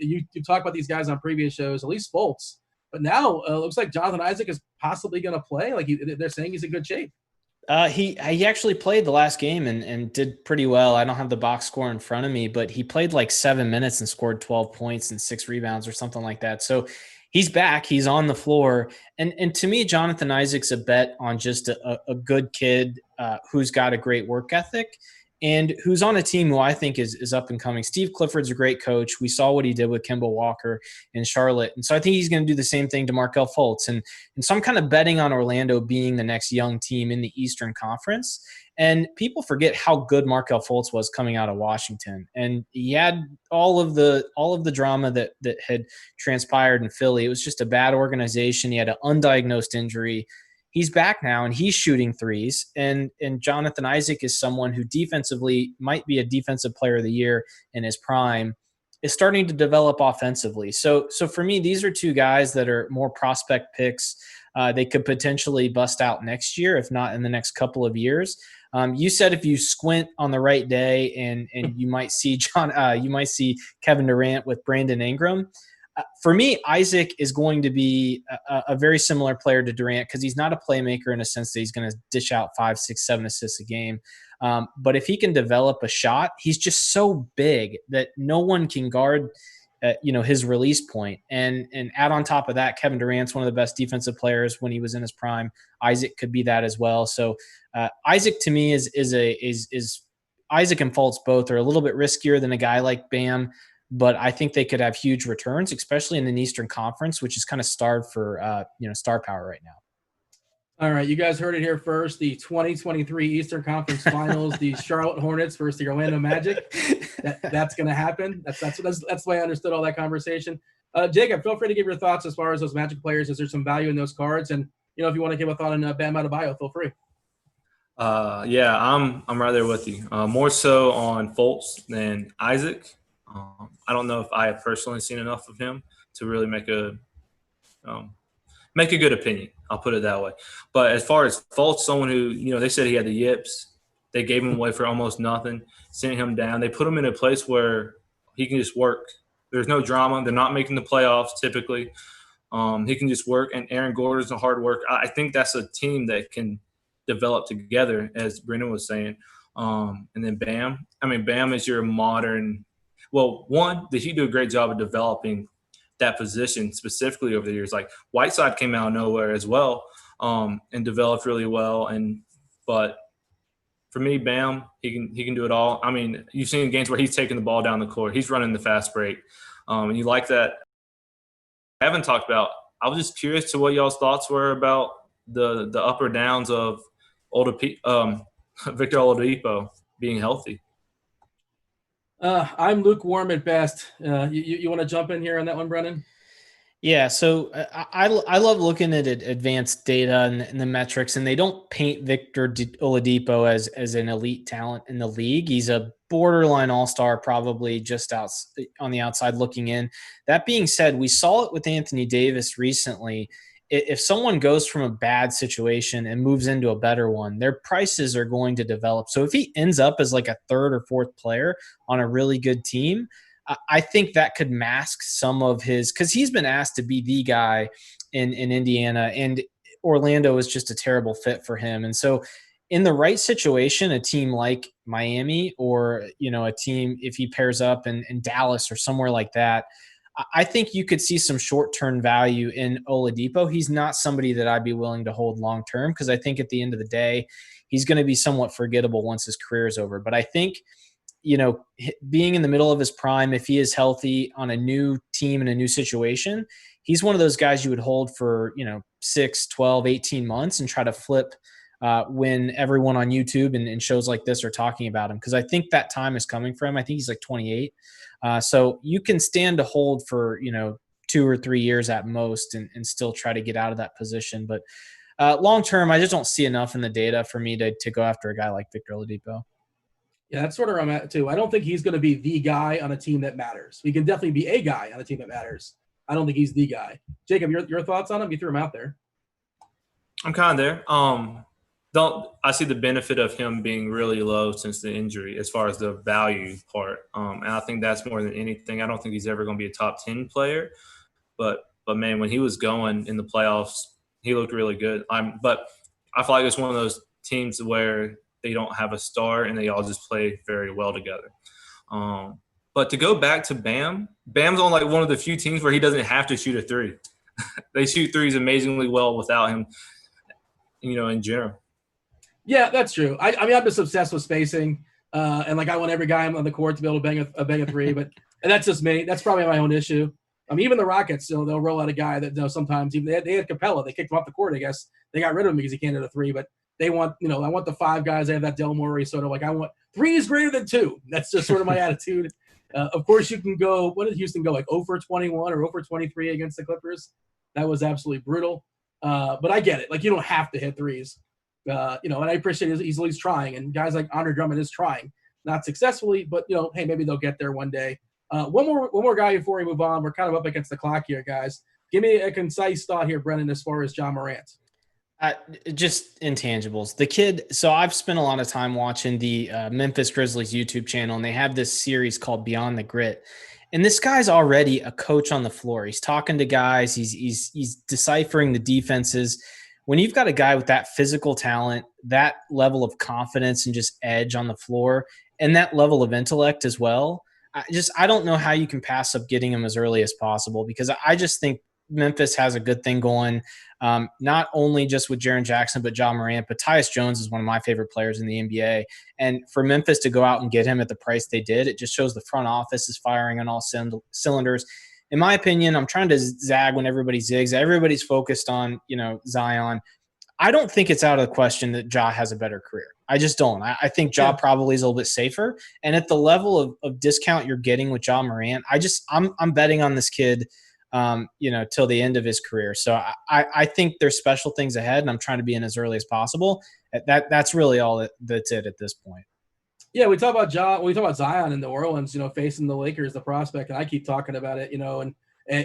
S1: talk about these guys on previous shows, at least Fultz, but now it looks like Jonathan Isaac is possibly going to play. Like they're saying he's in good shape.
S4: He actually played the last game and did pretty well. I don't have the box score in front of me, but he played like 7 minutes and scored 12 points and 6 rebounds or something like that. So he's back. He's on the floor. And to me, Jonathan Isaac's a bet on just a good kid who's got a great work ethic and who's on a team who I think is up and coming. Steve Clifford's a great coach. We saw what he did with Kemba Walker in Charlotte. And so I think he's going to do the same thing to Markelle Fultz. And so I'm kind of betting on Orlando being the next young team in the Eastern Conference. And people forget how good Markelle Fultz was coming out of Washington. And he had all of the drama that had transpired in Philly. It was just a bad organization. He had an undiagnosed injury. He's back now and he's shooting threes. And Jonathan Isaac is someone who defensively might be a defensive player of the year in his prime, is starting to develop offensively. So for me, these are two guys that are more prospect picks. They could potentially bust out next year, if not in the next couple of years. You said if you squint on the right day and you might see Kevin Durant with Brandon Ingram. For me, Isaac is going to be a very similar player to Durant because he's not a playmaker in a sense that he's going to dish out 5, 6, 7 assists a game. But if he can develop a shot, he's just so big that no one can guard his release point. And add on top of that, Kevin Durant's one of the best defensive players when he was in his prime. Isaac could be that as well. So Isaac to me is Isaac and Fultz both are a little bit riskier than a guy like Bam. But I think they could have huge returns, especially in the Eastern Conference, which is kind of starved for star power right now.
S1: All right, you guys heard it here first. The 2023 Eastern Conference Finals, the Charlotte Hornets versus the Orlando Magic. That's going to happen. That's the way I understood all that conversation. Jacob, feel free to give your thoughts as far as those Magic players. Is there some value in those cards? And if you want to give a thought on Bam Adebayo, feel free.
S3: Yeah, I'm right there with you. More so on Fultz than Isaac. I don't know if I have personally seen enough of him to really make a good opinion. I'll put it that way. But as far as Fultz, someone who, they said he had the yips. They gave him away for almost nothing, sent him down. They put him in a place where he can just work. There's no drama. They're not making the playoffs typically. He can just work, and Aaron Gordon's a hard worker. I think that's a team that can develop together, as Brendan was saying. And then Bam. Bam is your modern – well, one, the Heat do a great job of developing that position specifically over the years. Like Whiteside came out of nowhere as well and developed really well. But for me, Bam, he can do it all. You've seen games where he's taking the ball down the court. He's running the fast break. And you like that. I haven't talked about – I was just curious to what y'all's thoughts were about the up or downs of Victor Oladipo being healthy.
S1: I'm lukewarm at best. You want to jump in here on that one, Brennan?
S4: Yeah, so I love looking at advanced data and the metrics, and they don't paint Victor Oladipo as an elite talent in the league. He's a borderline all-star, probably just out on the outside looking in. That being said, we saw it with Anthony Davis recently. If someone goes from a bad situation and moves into a better one, their prices are going to develop. So if he ends up as like a third or fourth player on a really good team, I think that could mask some of his, because he's been asked to be the guy in Indiana, and Orlando is just a terrible fit for him. And so, in the right situation, a team like Miami, or a team if he pairs up in Dallas or somewhere like that, I think you could see some short-term value in Oladipo. He's not somebody that I'd be willing to hold long-term, because I think at the end of the day, he's going to be somewhat forgettable once his career is over. But I think being in the middle of his prime, if he is healthy on a new team in a new situation, he's one of those guys you would hold for, 6, 12, 18 months and try to flip when everyone on YouTube and shows like this are talking about him. Because I think that time is coming for him. I think he's like 28. So you can stand to hold for, 2 or 3 years at most and still try to get out of that position. But long term, I just don't see enough in the data for me to go after a guy like Victor Oladipo.
S1: Yeah, that's sort of where I'm at too. I don't think he's going to be the guy on a team that matters. He can definitely be a guy on a team that matters. I don't think he's the guy. Jacob, your thoughts on him? You threw him out there.
S3: I'm kind of there. I see the benefit of him being really low since the injury as far as the value part. And I think that's more than anything. I don't think he's ever going to be a top 10 player, but man, when he was going in the playoffs, he looked really good. But I feel like it's one of those teams where they don't have a star and they all just play very well together. But to go back to Bam's on like one of the few teams where he doesn't have to shoot a three. They shoot threes amazingly well without him, in general.
S1: Yeah, that's true. I mean, I'm just obsessed with spacing, and like I want every guy on the court to be able to bang a three. But and that's just me. That's probably my own issue. I mean, even the Rockets, they'll roll out a guy that sometimes even they had Capella. They kicked him off the court. I guess they got rid of him because he can't hit a three. But they want, I want the 5 guys. They have that Del Morey sort of like, I want 3 is greater than 2. That's just sort of my attitude. Of course, you can go. What did Houston go, like 0 for 21 or 0 for 23 against the Clippers? That was absolutely brutal. But I get it. Like, you don't have to hit threes. And I appreciate he's at least trying. And guys like Andre Drummond is trying, not successfully, but hey, maybe they'll get there one day. One more guy before we move on. We're kind of up against the clock here, guys. Give me a concise thought here, Brennan, as far as Ja Morant.
S4: Just intangibles. The kid. So I've spent a lot of time watching the Memphis Grizzlies YouTube channel, and they have this series called Beyond the Grit. And this guy's already a coach on the floor. He's talking to guys. He's deciphering the defenses. When you've got a guy with that physical talent, that level of confidence and just edge on the floor, and that level of intellect as well, I don't know how you can pass up getting him as early as possible, because I just think Memphis has a good thing going, not only just with Jaren Jackson, but Ja Morant. But Tyus Jones is one of my favorite players in the NBA. And for Memphis to go out and get him at the price they did, it just shows the front office is firing on all cylinders. In my opinion, I'm trying to zag when everybody zigs. Everybody's focused on, Zion. I don't think it's out of the question that Ja has a better career. I just don't. I think Ja probably is a little bit safer. And at the level of discount you're getting with Ja Morant, I'm betting on this kid, till the end of his career. So I think there's special things ahead, and I'm trying to be in as early as possible. That's really all that's it at this point.
S1: Yeah, we talk about Ja. We talk about Zion in New Orleans, facing the Lakers, the prospect, and I keep talking about it, and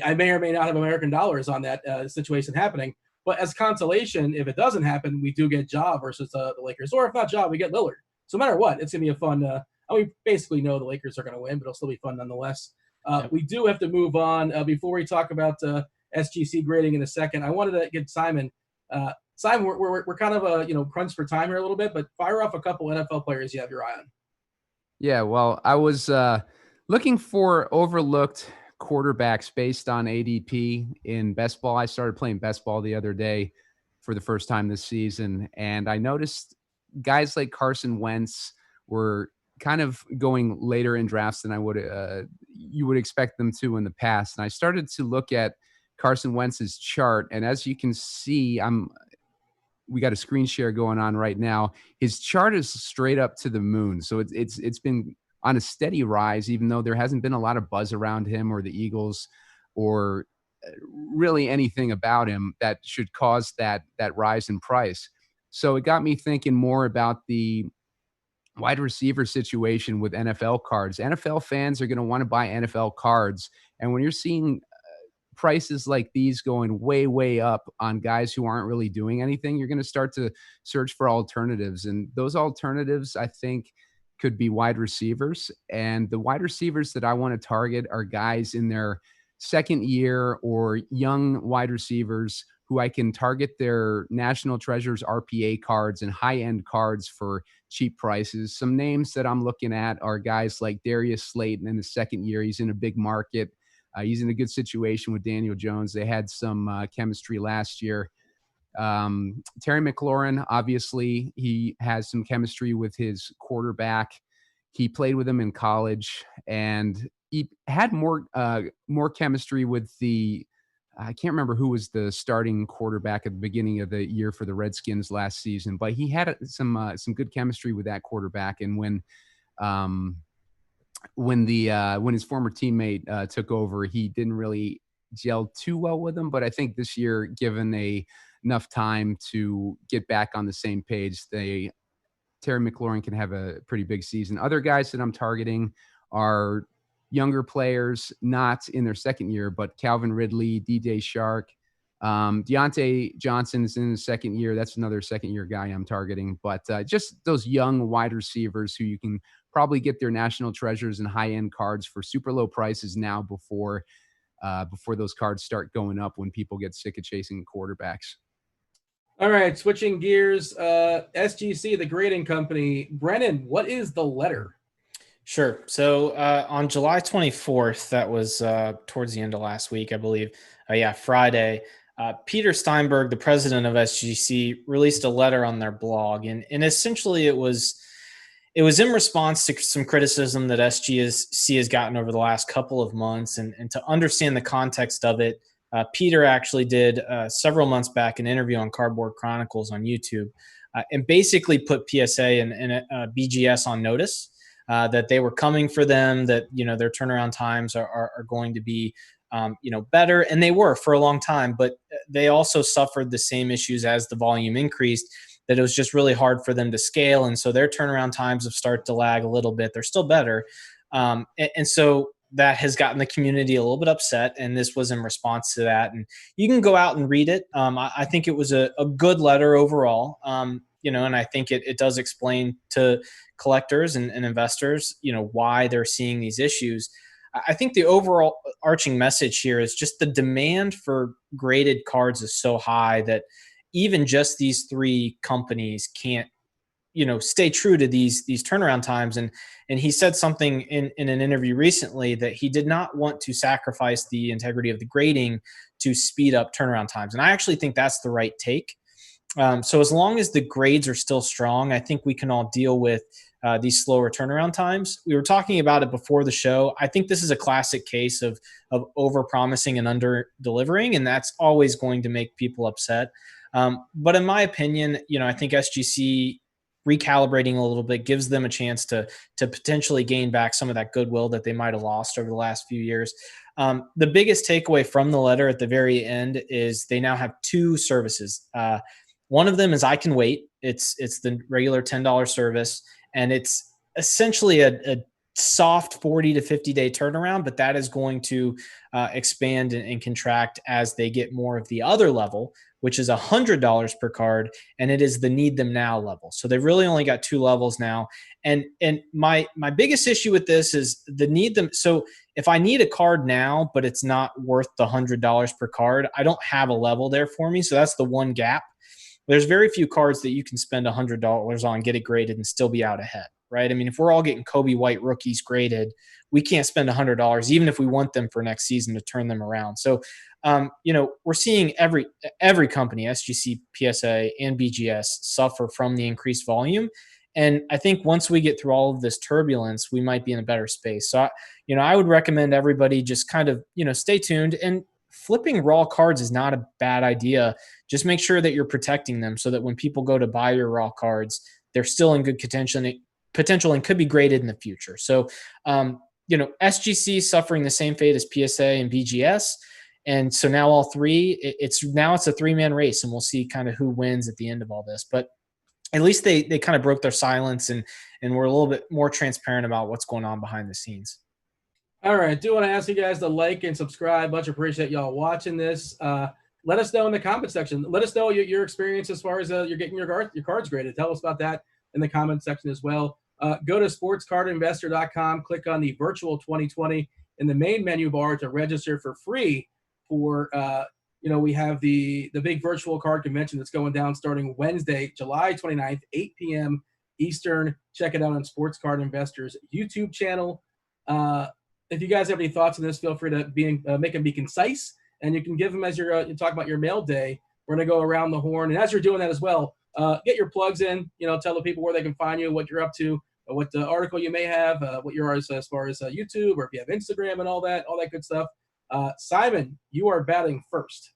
S1: I may or may not have American dollars on that situation happening. But as consolation, if it doesn't happen, we do get Ja versus the Lakers, or if not Ja, we get Lillard. So no matter what, it's gonna be a fun. We basically know the Lakers are gonna win, but it'll still be fun nonetheless. We do have to move on before we talk about SGC grading in a second. I wanted to get Simon. Simon, we're kind of crunch for time here a little bit, but fire off a couple NFL players you have your eye on.
S2: Yeah, well, I was looking for overlooked quarterbacks based on ADP in best ball. I started playing best ball the other day for the first time this season, and I noticed guys like Carson Wentz were kind of going later in drafts than you would expect them to in the past. And I started to look at Carson Wentz's chart, and as you can see, we got a screen share going on right now. His chart is straight up to the moon. So it's been on a steady rise, even though there hasn't been a lot of buzz around him or the Eagles or really anything about him that should cause that rise in price. So it got me thinking more about the wide receiver situation with NFL cards. NFL fans are going to want to buy NFL cards. And when you're seeing prices like these going way, way up on guys who aren't really doing anything, you're going to start to search for alternatives. And those alternatives, I think, could be wide receivers. And the wide receivers that I want to target are guys in their second year or young wide receivers who I can target their National Treasures RPA cards and high-end cards for cheap prices. Some names that I'm looking at are guys like Darius Slayton in the second year. He's in a big market. He's in a good situation with Daniel Jones. They had some chemistry last year. Terry McLaurin, obviously, he has some chemistry with his quarterback. He played with him in college, and he had more chemistry with I can't remember who was the starting quarterback at the beginning of the year for the Redskins last season, but he had some good chemistry with that quarterback. And when his former teammate took over, he didn't really gel too well with him. But I think this year, given enough time to get back on the same page, Terry McLaurin can have a pretty big season. Other guys that I'm targeting are younger players, not in their second year, but Calvin Ridley, DJ Shark, Deontay Johnson is in his second year. That's another second-year guy I'm targeting. But just those young wide receivers who you can probably get their National Treasures and high-end cards for super low prices now before those cards start going up when people get sick of chasing quarterbacks.
S1: All right, switching gears. SGC, the grading company. Brennan, what is the letter?
S4: Sure. So on July 24th, that was towards the end of last week, I believe. Friday. Peter Steinberg, the president of SGC, released a letter on their blog, and essentially it was in response to some criticism that SGC has gotten over the last couple of months, and to understand the context of it, Peter actually did several months back an interview on Cardboard Chronicles on YouTube, and basically put PSA and BGS on notice that they were coming for them, that their turnaround times are going to be better, and they were for a long time, but they also suffered the same issues as the volume increased, that it was just really hard for them to scale. And so their turnaround times have started to lag a little bit. They're still better. And so that has gotten the community a little bit upset. And this was in response to that. And you can go out and read it. I think it was a good letter overall. And I think it does explain to collectors and investors, why they're seeing these issues. I think the overall arching message here is just the demand for graded cards is so high that even just these three companies can't, stay true to these turnaround times. And he said something in an interview recently that he did not want to sacrifice the integrity of the grading to speed up turnaround times. And I actually think that's the right take. So as long as the grades are still strong, I think we can all deal with these slower turnaround times. We were talking about it before the show. I think this is a classic case of over-promising and under-delivering, and that's always going to make people upset. But in my opinion, I think SGC recalibrating a little bit gives them a chance to potentially gain back some of that goodwill that they might have lost over the last few years. The biggest takeaway from the letter at the very end is they now have two services. One of them is I Can Wait. It's the regular $10 service, and it's essentially a soft 40 to 50 day turnaround, but that is going to expand and contract as they get more of the other level, which is $100 per card, and it is the Need Them Now level. So they've really only got two levels now. And my biggest issue with this is the Need Them. So if I need a card now, but it's not worth the $100 per card, I don't have a level there for me. So that's the one gap. There's very few cards that you can spend $100 on, get it graded, and still be out ahead, right? I mean, if we're all getting Kobe White rookies graded, we can't spend $100, even if we want them for next season to turn them around. So, we're seeing every company, SGC, PSA, and BGS, suffer from the increased volume. And I think once we get through all of this turbulence, we might be in a better space. So, I would recommend everybody just kind of, stay tuned. And flipping raw cards is not a bad idea. Just make sure that you're protecting them so that when people go to buy your raw cards, they're still in good potential and could be graded in the future. So, SGC suffering the same fate as PSA and BGS. And so now all three, it's a 3-man race, and we'll see kind of who wins at the end of all this. But at least they kind of broke their silence and were a little bit more transparent about what's going on behind the scenes.
S1: All right. I do want to ask you guys to like and subscribe. Much appreciate y'all watching this. Let us know in the comment section. Let us know your experience as far as you're getting your cards graded. Tell us about that in the comment section as well. Go to sportscardinvestor.com, click on the virtual 2020 in the main menu bar to register for free for, we have the big virtual card convention that's going down starting Wednesday, July 29th, 8 p.m. Eastern. Check it out on Sports Card Investors YouTube channel. If you guys have any thoughts on this, feel free to make them be concise, and you can give them as you talk about your mail day. We're going to go around the horn, and as you're doing that as well, get your plugs in. Tell the people where they can find you, what you're up to, what article you may have, what you're as far as YouTube, or if you have Instagram and all that good stuff. Simon, you are batting first.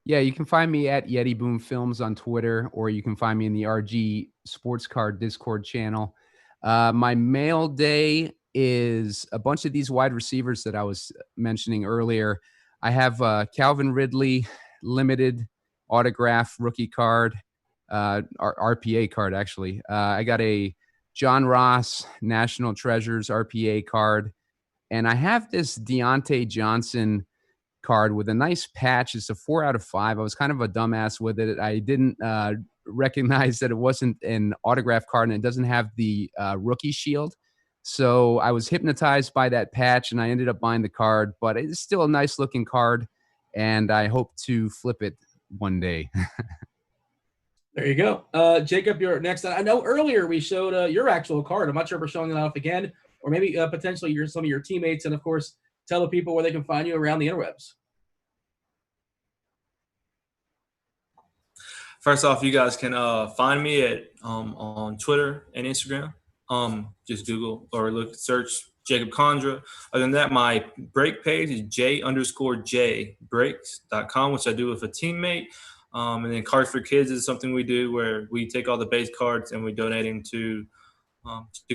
S2: Yeah, you can find me at Yeti Boom Films on Twitter, or you can find me in the RG Sports Card Discord channel. My mail day is a bunch of these wide receivers that I was mentioning earlier. I have Calvin Ridley limited autograph rookie card, RPA card actually. I got a John Ross National Treasures RPA card, and I have this Deontay Johnson card with a nice patch. It's a 4 out of 5. I was kind of a dumbass with it. I didn't recognize that it wasn't an autograph card, and it doesn't have the rookie shield. So I was hypnotized by that patch, and I ended up buying the card, but it's still a nice looking card, and I hope to flip it one day.
S1: There you go. Jacob, you're next. I know earlier we showed your actual card. I'm not sure if we're showing it off again, or maybe potentially some of your teammates, and of course, tell the people where they can find you around the interwebs.
S3: First off, you guys can find me at on Twitter and Instagram. Just Google or search Jacob Condra. Other than that, my break page is j_j_breaks.com, which I do with a teammate. And then Cards for Kids is something we do where we take all the base cards and we donate them to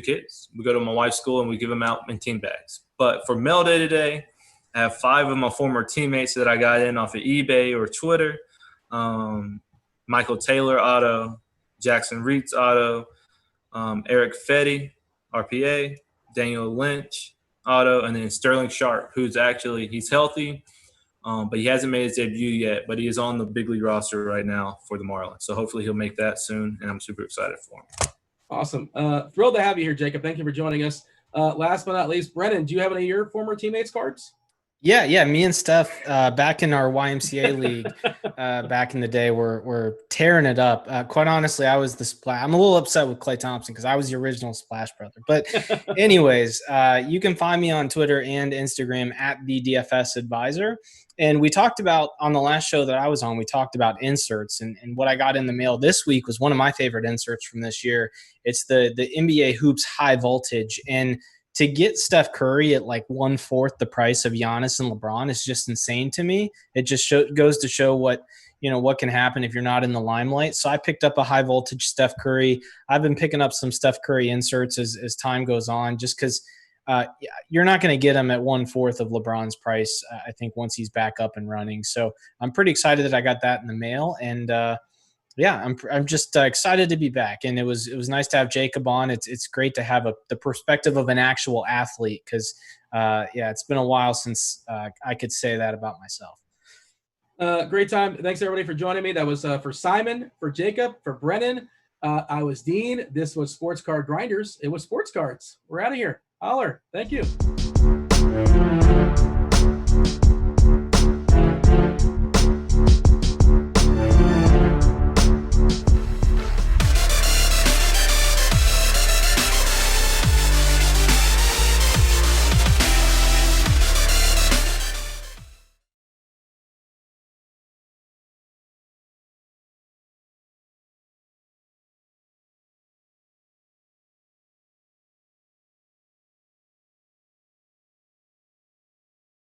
S3: kids. We go to my wife's school and we give them out in team bags. But for mail day today, I have 5 of my former teammates that I got in off of eBay or Twitter. Michael Taylor auto, Jackson Reitz auto, Eric Fetty, RPA, Daniel Lynch, auto, and then Sterling Sharp, he's healthy, but he hasn't made his debut yet, but he is on the big league roster right now for the Marlins. So hopefully he'll make that soon, and I'm super excited for him.
S1: Awesome. Thrilled to have you here, Jacob. Thank you for joining us. Last but not least, Brennan, do you have any of your former teammates' cards?
S4: Yeah. Me and Steph, back in our YMCA league, back in the day, we're tearing it up. Quite honestly, I was the splash. I'm a little upset with Klay Thompson because I was the original Splash Brother. But anyways, you can find me on Twitter and Instagram at the DFS Advisor. And we talked about on the last show that I was on, we talked about inserts, and what I got in the mail this week was one of my favorite inserts from this year. It's the NBA Hoops High Voltage, and to get Steph Curry at like 1/4 the price of Giannis and LeBron is just insane to me. It just goes to show what can happen if you're not in the limelight. So I picked up a high voltage Steph Curry. I've been picking up some Steph Curry inserts as time goes on, just because you're not going to get him at 1/4 of LeBron's price, I think, once he's back up and running. So I'm pretty excited that I got that in the mail. And I'm just excited to be back, and it was nice to have Jacob on. It's great to have the perspective of an actual athlete, because it's been a while since I could say that about myself.
S1: Great time. Thanks everybody for joining me. That was for Simon, for Jacob, for Brennan. I was Dean. This was Sports Card Grinders. It was Sports Cards. We're out of here. Holler. Thank you.